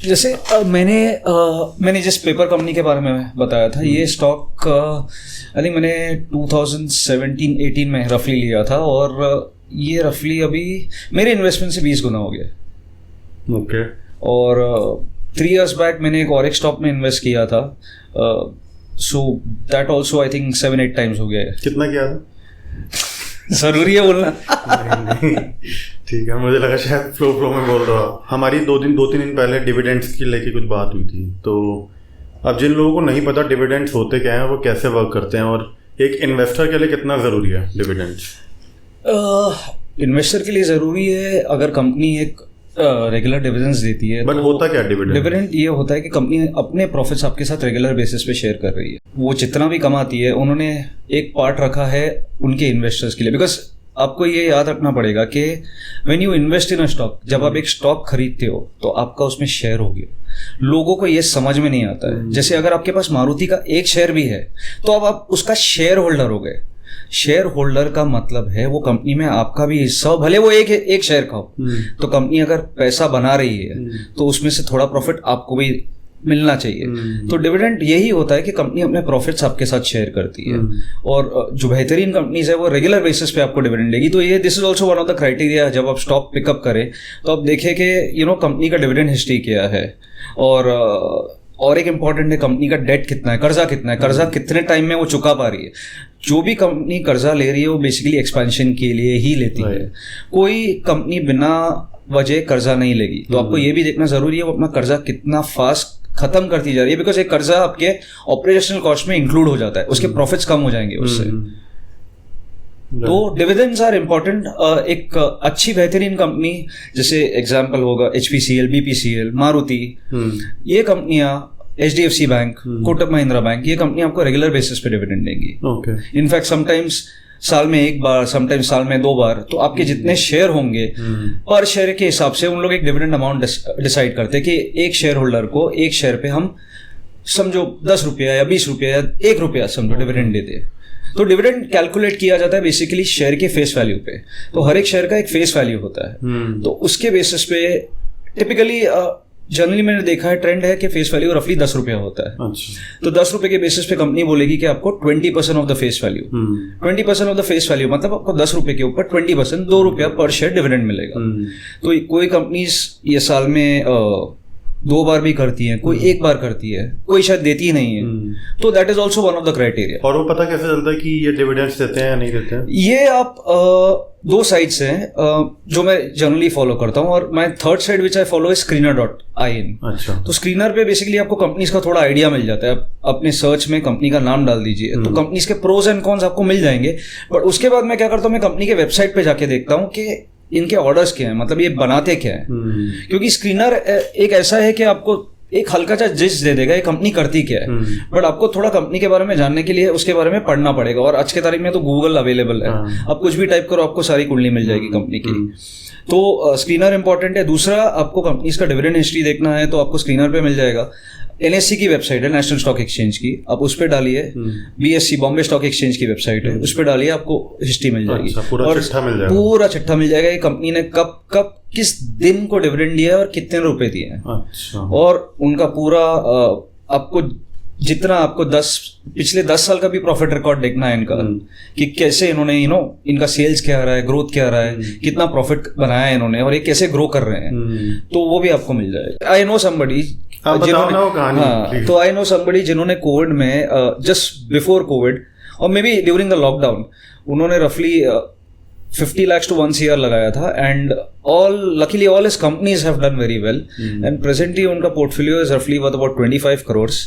जैसे मैंने जिस पेपर कंपनी के बारे में बताया था, ये स्टॉक आई थिंक मैंने 2017-18 में रफली लिया था, और ये रफली अभी मेरे इन्वेस्टमेंट से 20 गुना हो गया। ओके। और 3 years बैक मैंने एक और एक स्टॉक में इन्वेस्ट किया था, so that also I think 7-8 times हो गया है। कितना किया था? जरूरी है बोलना? नहीं, ठीक है, मुझे लगा शायद फ्लो में बोल रहा। हमारी 2-3 दिन पहले डिविडेंड्स की लेके कुछ बात हुई थी। तो अब जिन लोगों को नहीं पता डिविडेंड्स होते क्या हैं, वो कैसे वर्क करते हैं, और एक इन्वेस्टर के लिए कितना ज़रूरी है डिविडेंड्स? इन्वेस्टर के लिए ज़रूरी है अगर कंपनी एक रेगुलर डिविडेंड्स देती है। बट तो होता क्या डिविडेंड? डिविडेंड ये होता है कि कंपनी अपने प्रॉफिट्स आपके साथ रेगुलर बेसिस पे शेयर कर रही है। वो जितना भी कमाती है उन्होंने एक पार्ट रखा है उनके इन्वेस्टर्स के लिए, बिकॉज आपको ये याद रखना पड़ेगा कि when you invest in a stock, जब आप एक स्टॉक खरीदते हो तो आपका उसमें शेयर हो गया। लोगों को ये समझ में नहीं आता है। जैसे अगर आपके पास मारुति का एक शेयर भी है तो अब आप उसका शेयर होल्डर हो गए। शेयर होल्डर का मतलब है वो कंपनी में आपका भी हिस्सा हो, भले वो एक शेयर खाओ। तो कंपनी अगर पैसा बना रही है तो उसमें से थोड़ा प्रॉफिट आपको भी मिलना चाहिए। तो डिविडेंड यही होता है कि कंपनी अपने प्रॉफिट्स आपके साथ शेयर करती है, और जो बेहतरीन कंपनीज है वो रेगुलर बेसिस पे आपको डिविडेंड देगी। तो ये this is also one of the criteria. जब आप स्टॉक पिकअप करें तो आप देखें कि कंपनी का डिविडेंड हिस्ट्री क्या है, और एक इम्पॉर्टेंट है कंपनी का डेट कितना है, कर्जा कितना है, कर्जा कितने टाइम में वो चुका पा रही है। जो भी कंपनी कर्जा ले रही है वो बेसिकली एक्सपेंशन के लिए ही लेती है। कोई कंपनी बिना वजह कर्जा नहीं लेगी। तो आपको ये भी देखना जरूरी है वो अपना कर्जा कितना फास्ट खत्म करती जा रही है, बिकॉज एक कर्जा आपके ऑपरेशनल कॉस्ट में इंक्लूड हो जाता है, उसके प्रॉफिट्स कम हो जाएंगे उससे। तो डिविडेंड्स आर इम्पोर्टेंट। एक अच्छी बेहतरीन कंपनी जैसे एग्जांपल होगा HPCL, BPCL, मारुति, ये कंपनियां, HDFC bank, Kotak Mahindra bank, ये कंपनी आपको रेगुलर बेसिस पे डिविडेंड देंगी। इनफैक्ट समटाइम्स साल में एक बार, समटाइम्स साल में 2 बार। तो आपके जितने शेयर होंगे पर शेयर के हिसाब से उन लोग एक डिविडेंड अमाउंट डिसाइड करते हैं कि एक शेयर होल्डर को एक शेयर पे हम समझो 10 रुपया या 20 रुपया या 1 रुपया समझो डिविडेंड देते हैं। तो डिविडेंड कैलकुलेट किया जाता है बेसिकली शेयर के फेस वैल्यू पे। तो हर एक शेयर का एक फेस वैल्यू होता है। तो उसके बेसिस पे टिपिकली जनरली मैंने देखा है ट्रेंड है कि फेस वैल्यू रफली 10 रुपया होता है। तो 10 रुपए के बेसिस पे कंपनी बोलेगी कि आपको 20% of the face value, 20% of the face value मतलब आपको 10 रुपए के ऊपर 20%, 2 रुपया पर शेयर डिविडेंड मिलेगा। तो कोई कंपनीज ये साल में 2 बार भी करती है, कोई 1 बार करती है, कोई शायद देती ही नहीं है। तो that is also one of the criteria. और वो पता कैसे चलता है कि ये डिविडेंड्स देते हैं या नहीं देते हैं? ये आप 2 साइट्स हैं जो मैं जनरली फॉलो करता हूँ, और my third site which I follow is screener.in। अच्छा। तो स्क्रीनर पे बेसिकली आपको कंपनीज का थोड़ा आइडिया मिल जाता है। आप अपने सर्च में कंपनी का नाम डाल दीजिए तो कंपनीज के प्रोज एंड कॉन्स आपको मिल जाएंगे। बट उसके बाद मैं क्या करता हूँ, मैं कंपनी के वेबसाइट पे जाके देखता हूँ कि इनके ऑर्डर्स क्या है, मतलब ये बनाते क्या है। क्योंकि स्क्रीनर एक ऐसा है कि आपको एक हल्का सा जिस्ट दे देगा ये कंपनी करती क्या है, बट आपको थोड़ा कंपनी के बारे में जानने के लिए उसके बारे में पढ़ना पड़ेगा। और आज के तारीख में तो गूगल अवेलेबल है, आप कुछ भी टाइप करो आपको सारी कुंडली मिल जाएगी कंपनी की। तो स्क्रीनर इंपॉर्टेंट है। दूसरा, आपको कंपनीज का डिविडेंड हिस्ट्री देखना है तो आपको स्क्रीनर पे मिल जाएगा। NSE की वेबसाइट है, नेशनल स्टॉक एक्सचेंज की, आप उस पर डालिए। BSE, बॉम्बे स्टॉक एक्सचेंज की वेबसाइट है, उस पर डालिए, आपको हिस्ट्री मिल जाएगी। पूरा चिट्ठा मिल जाएगा। पूरा चिट्ठा मिल जाएगा कि कंपनी ने कब किस दिन को डिविडेंड दिया है और कितने रुपए दिए हैं। अच्छा। और उनका पूरा आपको जितना आपको पिछले 10 साल का भी प्रॉफिट रिकॉर्ड देखना है इनका, कि कैसे इन्होंने इनका सेल्स क्या रहा है, ग्रोथ क्या रहा है, कितना प्रॉफिट बनाया है इन्होंने और ये कैसे ग्रो कर रहे हैं। तो वो भी आपको मिल जाएगा। आई नो समबडी जिन्होंने कोविड में जस्ट बिफोर कोविड और may be during the lockdown उन्होंने रफली 50 lakhs to 1 crore लगाया था। And luckily all his companies have done very well and presently उनका portfolio is roughly worth about 25 crores।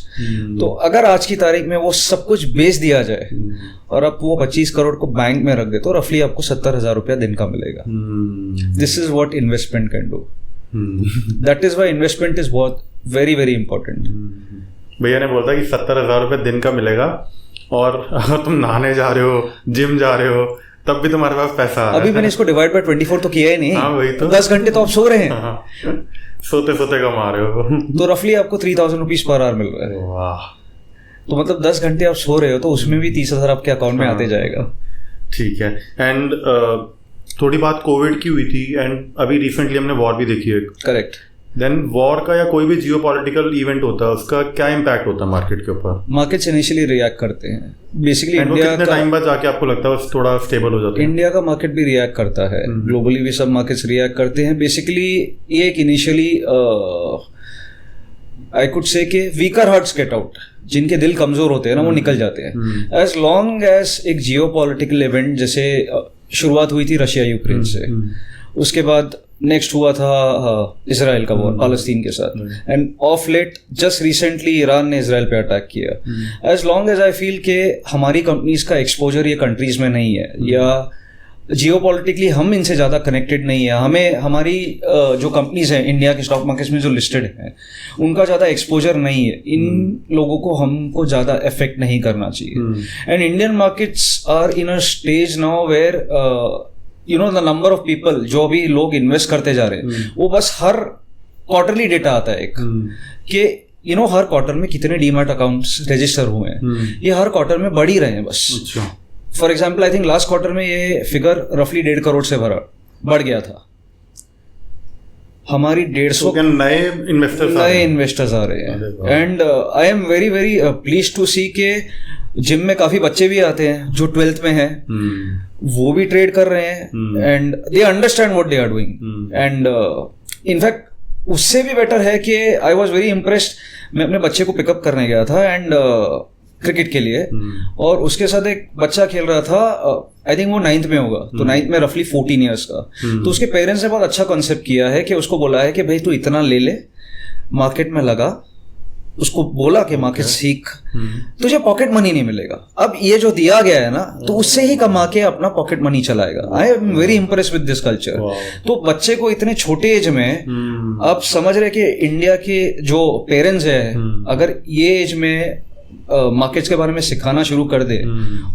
तो अगर आज की तारीख में वो सब कुछ बेच दिया जाए और आप वो 25 करोड़ को बैंक में रख दे तो रफली आपको 70,000 रुपया दिन का मिलेगा। This is what investment can do. That is why investment is बहुत वेरी वेरी इंपॉर्टेंट। भैया ने बोला कि 70,000 रुपये दिन का मिलेगा और अगर तुम नहाने जा रहे हो, जिम जा रहे हो, तब भी तुम्हारे पास पैसा आ रहा है। अभी मैंने इसको डिवाइड बाय 24 तो किया ही नहीं। हाँ, वही तो 10 घंटे तो आप सो रहे हैं। सोते सोते कमा रहे हो तो रफली आपको 3,000 रुपीज पर आवर मिल रहा है। वाह। तो मतलब 10 घंटे आप सो रहे हो तो उसमें भी 30,000 आपके अकाउंट में आते जाएगा। ठीक है। एंड थोड़ी बात कोविड की हुई थी एंड अभी रिसेंटली हमने वॉर भी देखी है। करेक्ट। देन वॉर का या कोई भी जियोपॉलिटिकल इवेंट होता है उसका क्या इम्पैक्ट होता है मार्केट के ऊपर? मार्केट्स इनिशियली रिएक्ट करते हैं बेसिकली। इंडिया कितने टाइम बाद जाके आपको लगता है थोड़ा स्टेबल हो जाता है? इंडिया का मार्केट भी रिएक्ट करता है, ग्लोबली भी सब मार्केट्स रिएक्ट करते हैं। बेसिकली ये एक इनिशियली आई कुड से कि वीकर हार्ट्स गेट आउट, जिनके दिल कमजोर होते हैं ना वो निकल जाते हैं। एज लॉन्ग एज एक जियोपॉलिटिकल इवेंट जैसे शुरुआत हुई थी रशिया यूक्रेन से, उसके बाद नेक्स्ट हुआ था इजराइल का वॉर पालस्तीन के साथ, and of late just recently Iran ने इजराइल पे अटैक किया। As long as I feel के हमारी कंपनीज का एक्सपोजर ये कंट्रीज में नहीं है या जियोपॉलिटिकली हम इनसे ज़्यादा कनेक्टेड नहीं है, हमें हमारी जो कंपनीज हैं इंडिया के स्टॉक मार्केट्स में जो लिस्टेड हैं उनका ज़्यादा एक्सपोजर नहीं है, इन लोगों को हमको ज़्यादा इफेक्ट नहीं करना चाहिए। And Indian markets are in a stage now where the number of people जो भी लोग इन्वेस्ट करते जा रहे हैं वो बस हर क्वार्टरली डेटा आता है एक कि हर क्वार्टर में कितने डीमैट अकाउंट्स रजिस्टर हुए हैं, ये हर क्वार्टर में बढ़ ही रहे हैं बस। For example I think last quarter में ये फिगर रफली 1.5 करोड़ से बढ़ गया था। हमारी 150 नए इन्वेस्टर्स आ रहे हैं। And I am very very pleased to see के जिम में काफी बच्चे भी आते हैं जो 12th में हैं, वो भी ट्रेड कर रहे हैं and they understand what they are doing. And in fact उससे भी बेटर है कि आई वाज वेरी इम्प्रेस्ड। मैं अपने बच्चे को पिकअप करने गया था एंड क्रिकेट के लिए, और उसके साथ एक बच्चा खेल रहा था, आई थिंक वो 9th में होगा, तो 9th में रफली 14 ईयर्स का। तो उसके पेरेंट्स ने बहुत अच्छा कॉन्सेप्ट किया है कि उसको बोला है कि भाई तू इतना ले ले, मार्केट में लगा, उसको बोला कि मार्केट सीख, तुझे पॉकेट मनी नहीं मिलेगा। अब ये जो दिया गया है ना, तो उससे ही कमा के अपना पॉकेट मनी चलाएगा। आई am very Impress with this culture. तो बच्चे को इतने छोटे एज में आप समझ रहे कि इंडिया के जो पेरेंट्स है, अगर ये एज में मार्केट्स के बारे में सिखाना शुरू कर दे,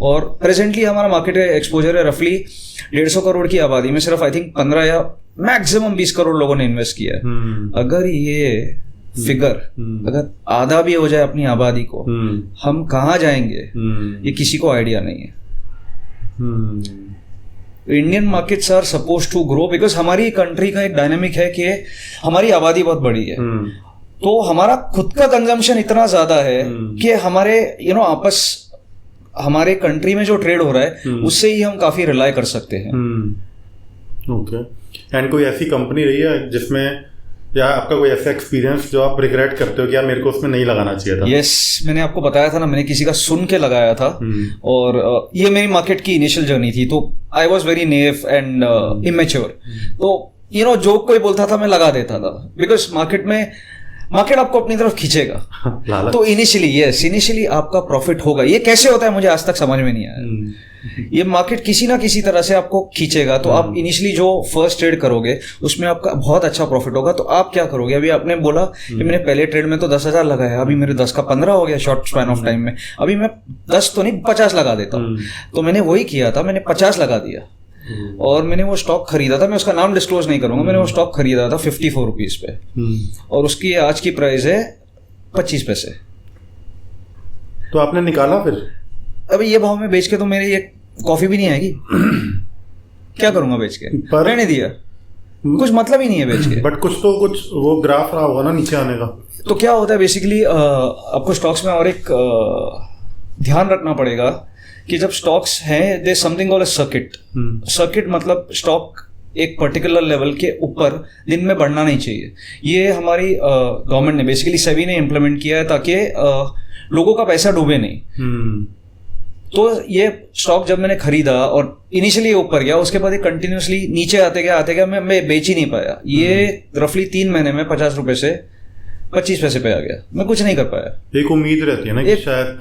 और प्रेजेंटली हमारा मार्केट एक्सपोजर है रफली 150 करोड़ की आबादी में सिर्फ आई थिंक 15 या मैक्सिमम 20 करोड़ लोगों ने इन्वेस्ट किया है। अगर ये फिगर अगर आधा भी हो जाए अपनी आबादी को, हम कहाँ जाएंगे ये किसी को आइडिया नहीं है। Indian markets are supposed to grow because हमारी कंट्री का एक डायनामिक है कि हमारी आबादी बहुत बड़ी है, तो हमारा खुद का कंजम्पशन इतना ज्यादा है कि हमारे आपस हमारे कंट्री में जो ट्रेड हो रहा है उससे ही हम काफी रिलाय कर सकते हैं। ओके, एंड कोई ऐसी कंपनी रही है जिसमें, या आपका कोई ऐसा एक्सपीरियंस जो आप रिग्रेट करते हो कि यार मेरे को उसमें नहीं लगाना चाहिए था? यस, मैंने आपको बताया था ना, मैंने किसी का सुन के लगाया था, और ये मेरी मार्केट की इनिशियल जर्नी थी। तो I was very naive and immature, तो जो कोई बोलता था मैं लगा देता था, बिकॉज मार्केट आपको अपनी तरफ खींचेगा। तो इनिशियली आपका प्रॉफिट होगा। ये कैसे होता है मुझे आज तक समझ में नहीं आया। ये मार्केट किसी ना किसी तरह से आपको खींचेगा। तो आप इनिशियली जो फर्स्ट ट्रेड करोगे उसमें आपका बहुत अच्छा प्रॉफिट होगा। तो आप क्या करोगे? अभी आपने बोला कि मैंने पहले ट्रेड में तो 10,000 लगाया, अभी मेरे 10 का 15 हो गया शॉर्ट स्पैन ऑफ टाइम में, अभी मैं 10 तो नहीं 50 लगा देता हूँ। तो मैंने वही किया था, मैंने 50 लगा दिया, और मैंने वो स्टॉक खरीदा था, मैं उसका नाम डिस्क्लोज नहीं करूंगा, मैंने वो स्टॉक खरीदा था 54 रुपीज पे, और उसकी आज की प्राइस है 25 पैसे। तो आपने निकाला फिर? अभी ये भाव में बेच के तो मेरी एक कॉफी भी नहीं आएगी। क्या करूंगा बेच के? रहने दिया, कुछ मतलब ही नहीं है बेच के। बट कुछ वो ग्राफ रहा होगा ना नीचे आने का। तो क्या होता है बेसिकली, आपको स्टॉक्स में और एक ध्यान रखना पड़ेगा कि जब स्टॉक्स हैं, there something called a circuit. मतलब स्टॉक एक पर्टिकुलर लेवल के ऊपर दिन में बढ़ना नहीं चाहिए। ये हमारी गवर्नमेंट ने बेसिकली सेबी ने इम्प्लीमेंट किया है ताकि लोगों का पैसा डूबे नहीं। तो ये स्टॉक जब मैंने खरीदा और इनिशियली ऊपर गया, उसके बाद ये कंटिन्यूसली नीचे आते गया, मैं बेच ही नहीं पाया। ये रफली 3 महीने में 50 रुपए से 25 पैसे पे आ गया, मैं कुछ नहीं कर पाया। एक उम्मीद रहती है ना कि शायद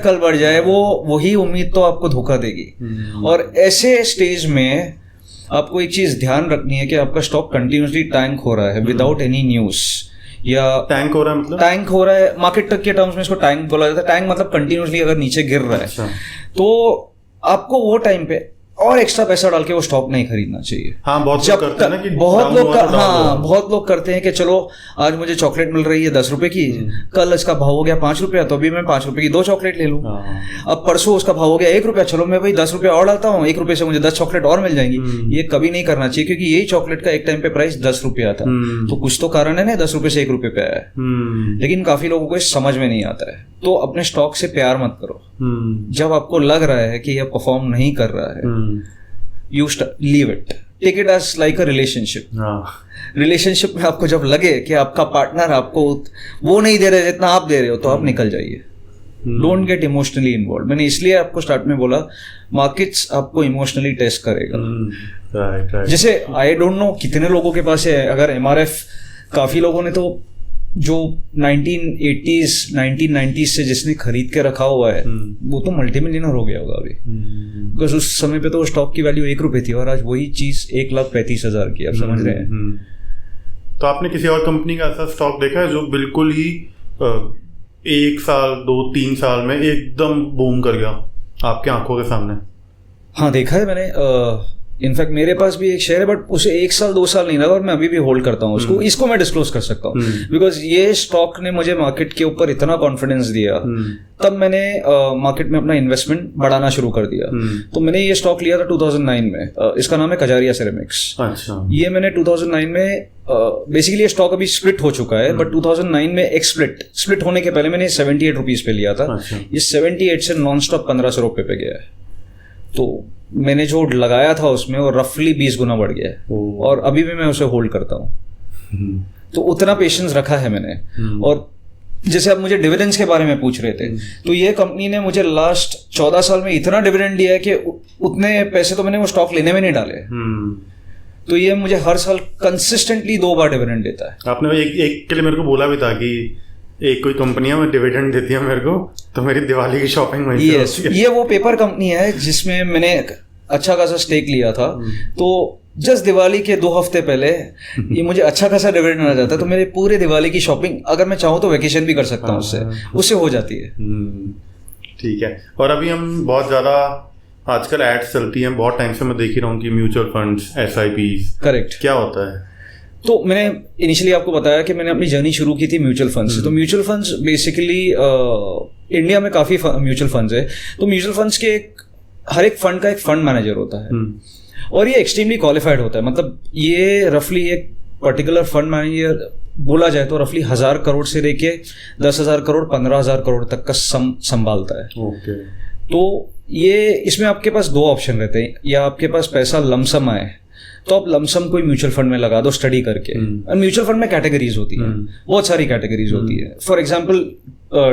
कल बढ़ जाए, वही उम्मीद तो आपको धोखा देगी। और ऐसे स्टेज में आपको एक चीज ध्यान रखनी है कि आपका स्टॉक कंटिन्यूसली टैंक हो रहा है विदाउट एनी न्यूज, या टैंक हो रहा है मतलब टैंक हो रहा है मार्केट तक के टर्म्स में इसको टैंक बोला जाता है। टैंक मतलब कंटिन्यूसली अगर नीचे गिर रहा है। अच्छा। तो आपको वो टाइम पे और एक्स्ट्रा पैसा डाल के वो स्टॉक नहीं खरीदना चाहिए। हाँ, बहुत लोग करते हैं ना कि बहुत लोग करते हैं कि चलो आज मुझे चॉकलेट मिल रही है 10 रुपए की, कल इसका भाव हो गया 5 रुपया, तो अभी मैं 5 रुपए की 2 चॉकलेट ले लूं। अब परसों उसका भाव हो गया 1 रुपया, चलो मैं भाई 10 रुपया और डालता हूँ, 1 रुपये से मुझे 10 चॉकलेट और मिल जाएंगी। ये कभी नहीं करना चाहिए, क्योंकि यही चॉकलेट का एक टाइम पे प्राइस 10 रुपया था। तो कुछ तो कारण है ना 10 रुपये से 1 रुपये पे आया है। लेकिन काफी लोगों को समझ में नहीं आता है। तो अपने स्टॉक से प्यार मत करो। जब आपको लग रहा है कि यह परफॉर्म नहीं कर रहा है, you leave it, take it as like a relationship। Relationship में आपको जब लगे कि आपका पार्टनर आपको वो नहीं दे रहे जितना आप दे रहे हो, तो आप निकल जाइए। Don't get emotionally involve. मैंने इसलिए आपको स्टार्ट में बोला, मार्केट्स आपको इमोशनली टेस्ट करेगा। जैसे आई डोंट नो कितने लोगों के पास है, अगर MRF काफी लोगों ने तो जो 1980s 1990s से जिसने खरीद के रखा हुआ है वो तो मल्टी मिलियनर हो गया होगा अभी, बिकॉज उस समय पे तो स्टॉक की वैल्यू 1 रुपए थी और आज वही चीज 1,35,000 की। आप समझ रहे हैं। तो आपने किसी और कंपनी का ऐसा स्टॉक देखा है जो बिल्कुल ही 1 साल 2-3 साल में एकदम बूम कर गया आपके आंखों के सामने? हाँ, देखा है मैंने। इनफैक्ट मेरे पास भी एक शेयर है, बट उसे 1 साल 2 साल नहीं लगा और मैं अभी भी होल्ड करता हूँ उसको। इसको मैं डिस्क्लोज कर सकता हूँ बिकॉज ये स्टॉक ने मुझे मार्केट के ऊपर इतना कॉन्फिडेंस दिया। तब मैंने मार्केट में अपना इन्वेस्टमेंट बढ़ाना शुरू कर दिया। तो मैंने ये स्टॉक लिया था 2009 में। इसका नाम है कजारिया सेरेमिक्स। अच्छा। ये मैंने 2009 में बेसिकली ये स्टॉक अभी स्प्लिट हो चुका है, बट 2009 में एक स्प्लिट होने के पहले मैंने 78 रुपीज पे लिया था। ये 78 से नॉन स्टॉप 1500 रुपए पे गया है। तो मैंने जो लगाया था उसमें वो रफली 20 गुना बढ़ गया है और अभी भी मैं उसे होल्ड करता हूँ। तो उतना पेशेंस रखा है मैंने। और जैसे आप मुझे डिविडेंड्स के बारे में पूछ रहे थे, तो ये कंपनी ने मुझे लास्ट 14 साल में इतना डिविडेंड दिया है कि उतने पैसे तो मैंने वो स्टॉक लेने में नहीं डाले। तो ये मुझे हर साल कंसिस्टेंटली 2 बार डिविडेंड देता है। आपने एक के लिए मेरे को बोला भी था कि एक कोई कंपनियां में डिविडेंड देती है मेरे को, तो मेरी दिवाली की शॉपिंग वहीं से होती है। ये वो पेपर कंपनी है जिसमें मैंने अच्छा खासा स्टेक लिया था, तो जस्ट दिवाली के 2 हफ्ते पहले ये मुझे अच्छा खासा डिविडेंड आ जाता है, तो मेरे पूरे दिवाली की शॉपिंग अगर मैं चाहूँ तो वेकेशन भी कर सकता हूँ उससे हो जाती है। ठीक है। और अभी हम बहुत ज़्यादा आजकल एड्स चलती हैं, बहुत टाइम से मैं देख ही रहा हूँ कि म्यूचुअल फंड्स, SIPs, करेक्ट, क्या होता है? तो मैंने इनिशियली आपको बताया कि मैंने अपनी जर्नी शुरू की थी म्यूचुअल फंड से। तो म्यूचुअल फंड्स बेसिकली इंडिया में काफ़ी म्यूचुअल फंड्स है। तो म्यूचुअल फंड्स के हर एक फंड का एक फंड मैनेजर होता है और ये एक्सट्रीमली क्वालिफाइड होता है। मतलब ये रफली एक पर्टिकुलर फंड मैनेजर बोला जाए तो रफली 1000 करोड़ से लेके 10,000 करोड़ 15,000 करोड़ तक का संभालता है। तो ये इसमें आपके पास 2 ऑप्शन रहते हैं, या आपके पास पैसा लमसम आए तो आप लमसम कोई म्यूचुअल फंड में लगा दो स्टडी करके। और म्यूचुअल फंड में कैटेगरीज होती है, बहुत सारी कैटेगरीज होती है। For example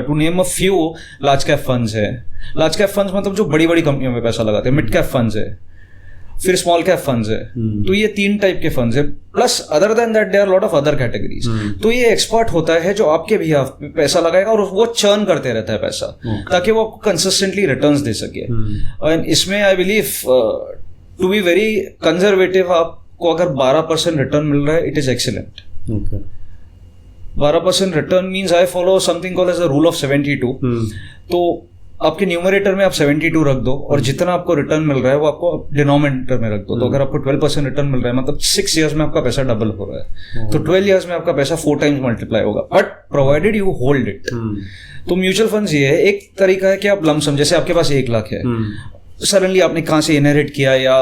to name a few, large cap funds है। लार्ज कैप फंड्स मतलब जो बड़ी बड़ी कंपनियों में पैसा लगाते हैं। मिड कैप फंड्स है, फिर स्मॉल कैप फंड्स है। तो ये 3 टाइप के फंड्स है, plus other than that there are lot of other categories. तो ये एक्सपर्ट होता है जो आपके भी पैसा लगाएगा और वो चर्न करते रहता है पैसा, ताकि वो आपको कंसिस्टेंटली रिटर्न्स दे सके। और इसमें I believe to be very conservative, आपको अगर 12% रिटर्न मिल रहा है, it is excellent. 12% return means I follow something called as the rule of 72। तो आपके न्यूमरेटर में आप 72 रख दो और जितना आपको रिटर्न मिल रहा है वो आपको डिनोमिनेटर में रख दो। तो अगर आपको 12% रिटर्न मिल रहा है, मतलब 6 years में आपका पैसा डबल हो रहा है, तो 12 years में आपका पैसा 4 times मल्टीप्लाई होगा, but provided you hold it. तो म्यूचुअल फंड्स ये है, एक तरीका है कि आप लमसम, जैसे आपके पास 1 लाख है, सडनली आपने कहाँ से इनहेरिट किया, या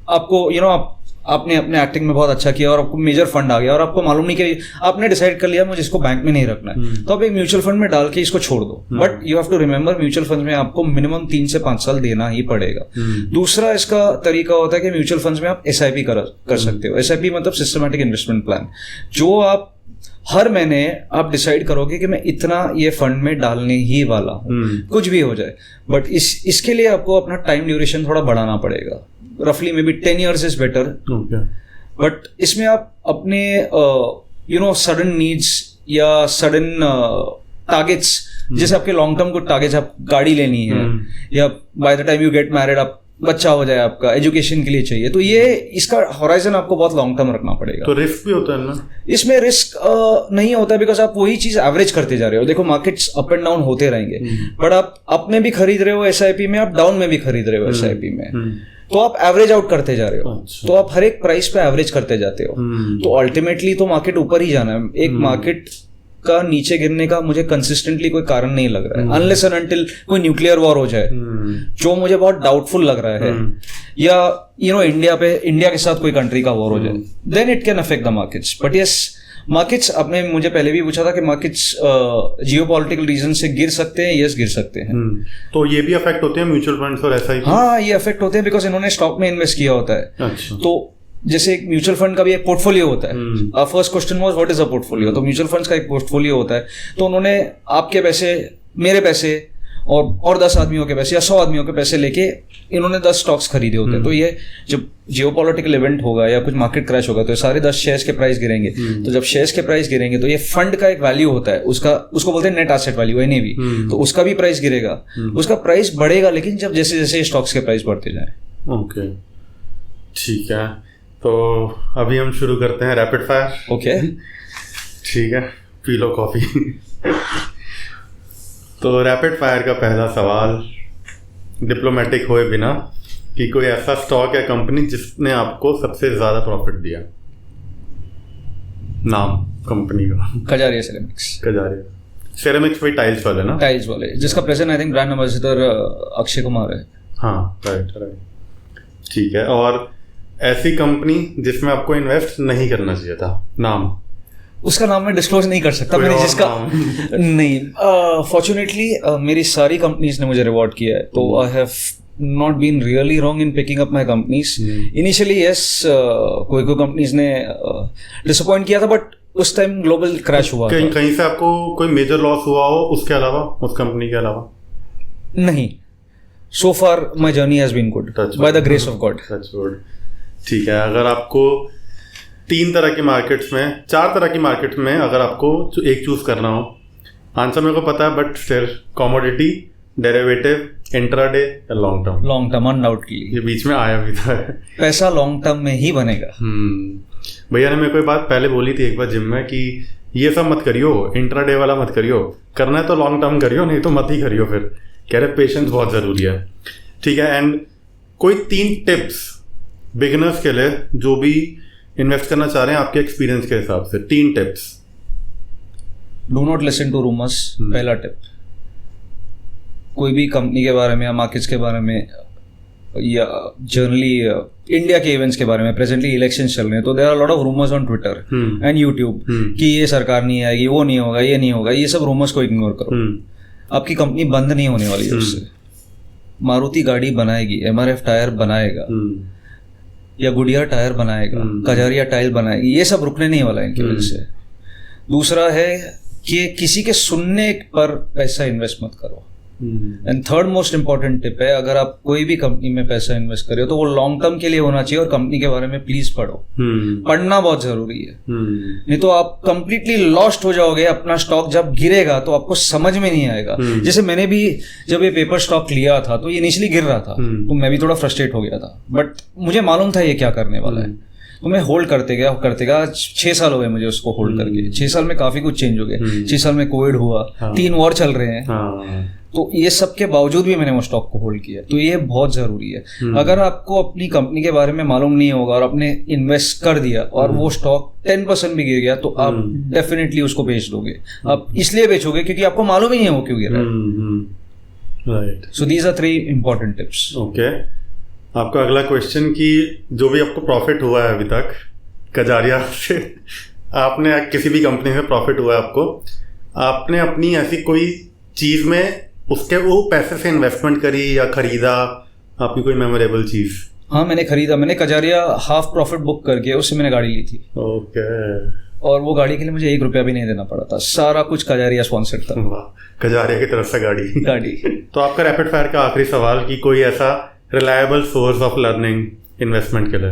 आपको आपने अपने एक्टिंग में बहुत अच्छा किया और आपको मेजर फंड आ गया और आपको मालूम नहीं कि आपने डिसाइड कर लिया मुझे इसको बैंक में नहीं रखना है, तो आप एक म्यूचुअल फंड में डाल के इसको छोड़ दो। But you have to remember, mutual fund में आपको मिनिमम 3 से 5 साल देना ही पड़ेगा। दूसरा इसका तरीका होता है कि म्यूचुअल फंड्स में आप SIP कर सकते हो। SIP मतलब सिस्टमैटिक इन्वेस्टमेंट प्लान, जो आप हर महीने आप डिसाइड करोगे कि मैं इतना ये फंड में डालने ही वाला हूँ, कुछ भी हो जाए। बट इसके लिए आपको अपना टाइम ड्यूरेशन थोड़ा बढ़ाना पड़ेगा। रफली may be 10 years is better. But इसमें आप अपने सडन नीड्स या सडन टारगेट्स, जैसे आपके लॉन्ग टर्म को टारगेट्स, आप गाड़ी लेनी है या by the time you get married आप बच्चा हो जाए, आपका एजुकेशन के लिए चाहिए, तो ये इसका होराइजन आपको बहुत लॉन्ग टर्म रखना पड़ेगा। तो रिस्क भी होता है ना इसमें? रिस्क नहीं होता, बिकॉज आप वही चीज एवरेज करते जा रहे हो। देखो मार्केट्स अप एंड डाउन होते रहेंगे, बट आप अप में भी खरीद रहे हो SIP में, आप डाउन में भी खरीद रहे हो SIP में, तो आप एवरेज आउट करते जा रहे हो। तो आप हर एक प्राइस पे एवरेज करते जाते हो। तो अल्टीमेटली तो मार्केट ऊपर ही जाना है। एक मार्केट का नीचे गिरने का मुझे कंसिस्टेंटली कोई कारण नहीं लग रहा है, अनलेस एंड अनटिल कोई न्यूक्लियर वॉर हो जाए, जो मुझे बहुत डाउटफुल लग रहा है, या इंडिया के साथ कोई कंट्री का वॉर हो जाए, then it can affect the markets. But yes, markets, आपने मुझे पहले भी पूछा था कि मार्केट्स जियोपॉलिटिकल रीजन से गिर सकते हैं। यस, गिर सकते हैं। तो ये भी अफेक्ट होते हैं म्यूचुअल फंड्स और SIP? हाँ, ये अफेक्ट होते हैं, बिकॉज इन्होंने स्टॉक में इन्वेस्ट किया होता है। अच्छा। तो जैसे एक म्यूचुअल फंड का भी एक पोर्टफोलियो होता है। First question was what is a portfolio. तो म्यूचुअल फंड्स का एक पोर्टफोलियो होता है। तो उन्होंने आपके पैसे, मेरे पैसे और 10 आदमियों के पैसे या 100 आदमियों के पैसे लेके इन्होंने 10 स्टॉक्स खरीदे होते हैं। तो ये जब जियोपॉलिटिकल इवेंट होगा या कुछ मार्केट क्रैश होगा तो सारे 10 शेयर्स के प्राइस गिरेंगे। तो जब शेयर्स के प्राइस गिरेंगे तो ये फंड का एक वैल्यू होता है, उसको बोलते हैं नेट एसेट वैल्यू, NAV। तो उसका भी प्राइस गिरेगा, उसका प्राइस बढ़ेगा, लेकिन जब जैसे जैसे स्टॉक्स के प्राइस बढ़ते जाए। ओके, ठीक है। तो अभी हम शुरू करते हैं रैपिड फायर। ओके, ठीक है, पी लो कॉफी। तो रैपिड फायर का पहला सवाल, डिप्लोमेटिक होए बिना, कि कोई ऐसा स्टॉक या कंपनी जिसने आपको सबसे ज्यादा प्रॉफिट दिया। नाम कंपनी का? कजारिया सिरेमिक्स। कजारिया सिरेमिक्स, वही टाइल्स वाले ना? टाइल्स वाले, जिसका present I think brand ambassador Akshay Kumar है। हाँ, राइट, ठीक है। और ऐसी कंपनी जिसमें आपको इन्वेस्ट नहीं करना चाहिए था, नाम? उसका नाम मैं डिस्क्लोज नहीं कर सकता, मैंने जिसका नहीं, फॉर्चुनेटली मेरी सारी कंपनीज ने मुझे रिवॉर्ड किया है। तो I have not been really wrong in picking up my companies. Initially yes, कोई कंपनीज ने डिसअपॉइंट किया था, बट उस टाइम ग्लोबल क्रैश हुआ कहीं कहीं से आपको कोई मेजर लॉस हुआ हो उसके अलावा, उस कंपनी के अलावा? नहीं, so far my journey has been good by the grace of God. ठीक है, अगर आपको 3 तरह की मार्केट्स में, 4 तरह की मार्केट्स में अगर आपको एक चूज करना हो, आंसर मेरे को पता है but still, commodity, derivative, intraday या long term? Long term, undoubtedly. ये बीच में आया भी था। पैसा लॉन्ग टर्म में ही बनेगा। भैया ने मेरे को ये बात पहले बोली थी एक बार जिम में कि ये सब मत करियो, इंट्राडे वाला मत करियो, करना है तो लॉन्ग टर्म करियो, नहीं तो मत ही करियो। फिर कह रहे पेशेंस बहुत जरूरी है। ठीक है, एंड कोई 3 टिप्स बिगिनर्स के लिए जो भी इन्वेस्ट करना चाह रहे हैं आपके एक्सपीरियंस के हिसाब से, 3 tips. Do not listen to rumours, पहला टिप। कोई भी कंपनी के बारे में या मार्केट्स के बारे में या जनरली इंडिया के इवेंट्स के बारे में, प्रेजेंटली इलेक्शन चल रहे हैं तो there are lot of rumours on Twitter and YouTube कि ये सरकार नहीं आएगी, वो नहीं होगा, ये नहीं होगा। ये सब रूमर्स को इग्नोर करो। आपकी कंपनी बंद नहीं होने वाली है उससे। मारुति गाड़ी बनाएगी, एमआरएफ टायर बनाएगा या गुडिया टायर बनाएगा, कजारिया टाइल बनाएगी, ये सब रुकने नहीं वाला है इनकी वजह से। दूसरा है कि किसी के सुनने पर पैसा इन्वेस्ट मत करो। And third most important tip है, अगर आप कोई भी कंपनी में पैसा इन्वेस्ट कर रहे हो तो वो लॉन्ग टर्म के लिए होना चाहिए और कंपनी के बारे में प्लीज पढ़ो। पढ़ना बहुत जरूरी है, नहीं तो आप कंप्लीटली लॉस्ट हो जाओगे। अपना स्टॉक जब गिरेगा तो आपको समझ में नहीं आएगा। जैसे मैंने भी जब ये पेपर स्टॉक लिया था तो ये इनिशियली गिर रहा था तो मैं भी थोड़ा फ्रस्ट्रेट हो गया था, बट मुझे मालूम था ये क्या करने वाला है तो मैं होल्ड करते गया 6 साल हो गए मुझे उसको होल्ड करके। 6 साल में काफी कुछ चेंज हो गया। 6 साल में कोविड हुआ, 3 वॉर चल रहे हैं, तो ये सब के बावजूद भी मैंने वो स्टॉक को होल्ड किया। तो ये बहुत जरूरी है। अगर आपको अपनी कंपनी के बारे में मालूम नहीं होगा और आपने इन्वेस्ट कर दिया और वो स्टॉक 10% भी गिर गया तो आप डेफिनेटली उसको बेच दोगे। आप इसलिए बेचोगे क्योंकि आपको मालूम ही नहीं है वो क्यों गिर रहा है। Right, so these are 3 important tips. Okay, आपका अगला क्वेश्चन कि जो भी आपको प्रॉफिट हुआ है अभी तक कजारिया से, आपने किसी भी कंपनी से प्रॉफिट हुआ है आपको, आपने अपनी ऐसी कोई चीज में उसके वो पैसे से इन्वेस्टमेंट करी या खरीदा, आपकी कोई मेमोरेबल चीज? हाँ, मैंने खरीदा। मैंने कजारिया हाफ प्रॉफिट बुक करके उससे मैंने गाड़ी ली थी। ओके। और वो गाड़ी के लिए मुझे 1 रुपया भी नहीं देना पड़ा था। सारा कुछ कजारिया स्पॉन्सर्ड था। वाह, कजारिया की तरफ से गाड़ी। तो आपका रैपिड फायर का आखिरी सवाल कि कोई ऐसा reliable source of learning investment के लिए?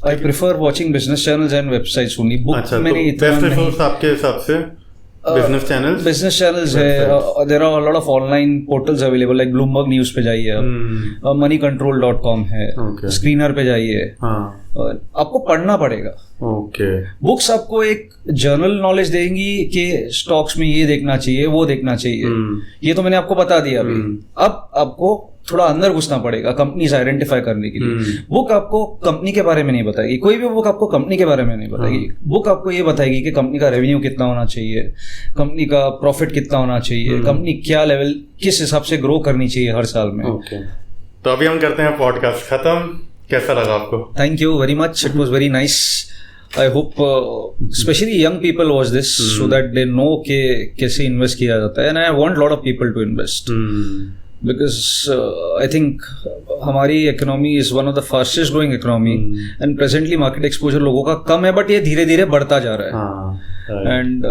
I prefer watching business channels and websites only. Book अच्छा, मैंने इतना बेस्ट रिसोर्स आपके हिसाब से बिजनेस चैनल्स है। There are a lot of online portals available, like Bloomberg news पे जाइए, moneycontrol.com है, स्क्रीनर पे जाइए। आपको पढ़ना पड़ेगा। ओके, बुक्स आपको एक जर्नल नॉलेज देंगी कि स्टॉक्स में ये देखना चाहिए, वो देखना चाहिए। ये तो मैंने आपको बता दिया अभी। अब आपको थोड़ा अंदर घुसना पड़ेगा कंपनीज आइडेंटिफाई करने के लिए। बुक आपको कंपनी के बारे में नहीं बताएगी, कोई भी बुक आपको कंपनी के बारे में नहीं बताएगी। बुक आपको ये बताएगी कि कंपनी का रेवेन्यू कितना होना चाहिए, कंपनी का प्रॉफिट कितना होना चाहिए, कंपनी क्या लेवल किस हिसाब से ग्रो करनी चाहिए हर साल में। तो अभी हम करते हैं पॉडकास्ट खत्म। कैसा लगा आपको? Thank you very much, it was very nice. I hope specially young people watch this so that they know के कैसे इन्वेस्ट किया जाता है। And I want lot of people to invest because I think हमारी economy is one of the fastest growing economy and presently market exposure लोगों का कम है, but ये धीरे धीरे बढ़ता जा रहा है। And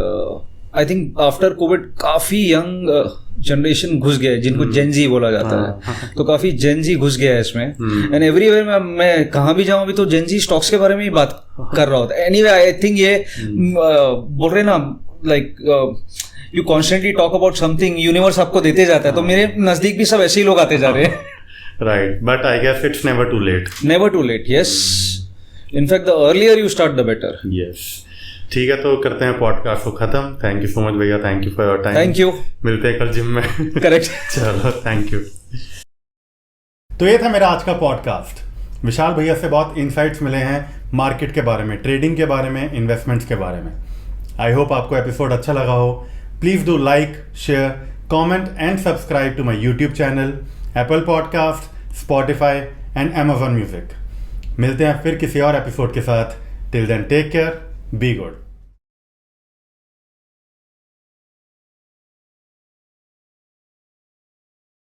I think after Covid काफी यंग जनरेशन घुस गया है, जिनको जेनजी बोला जाता है। तो काफी जेनजी घुस गया है इसमें। एंड एवरीवेयर मैं कहाँ भी जाऊँ अभी तो जेनजी स्टॉक्स के बारे में ही बात कर रहा होता है। एनीवे आई थिंक ये बोल रहे ना, like you constantly talk about something, universe आपको देते जाता है। तो मेरे नजदीक भी सब ऐसे ही लोग आते जा रहे हैं। Right, but I guess it's never too late. Never too late, yes. In fact the earlier you start the better. Yes, ठीक है, तो करते हैं पॉडकास्ट को खत्म। थैंक यू सो मच भैया, thank you for your time. Thank you, मिलते हैं कल जिम में। करेक्ट। चलो, थैंक यू। तो ये था मेरा आज का पॉडकास्ट। विशाल भैया से बहुत इंसाइट्स मिले हैं मार्केट के बारे में, ट्रेडिंग के बारे में, इन्वेस्टमेंट्स के बारे में। आई होप आपको एपिसोड अच्छा लगा हो। Please do like, share, comment and subscribe to my YouTube channel, Apple podcast, Spotify and Amazon music. मिलते हैं फिर किसी और एपिसोड के साथ। Till then take care, be good.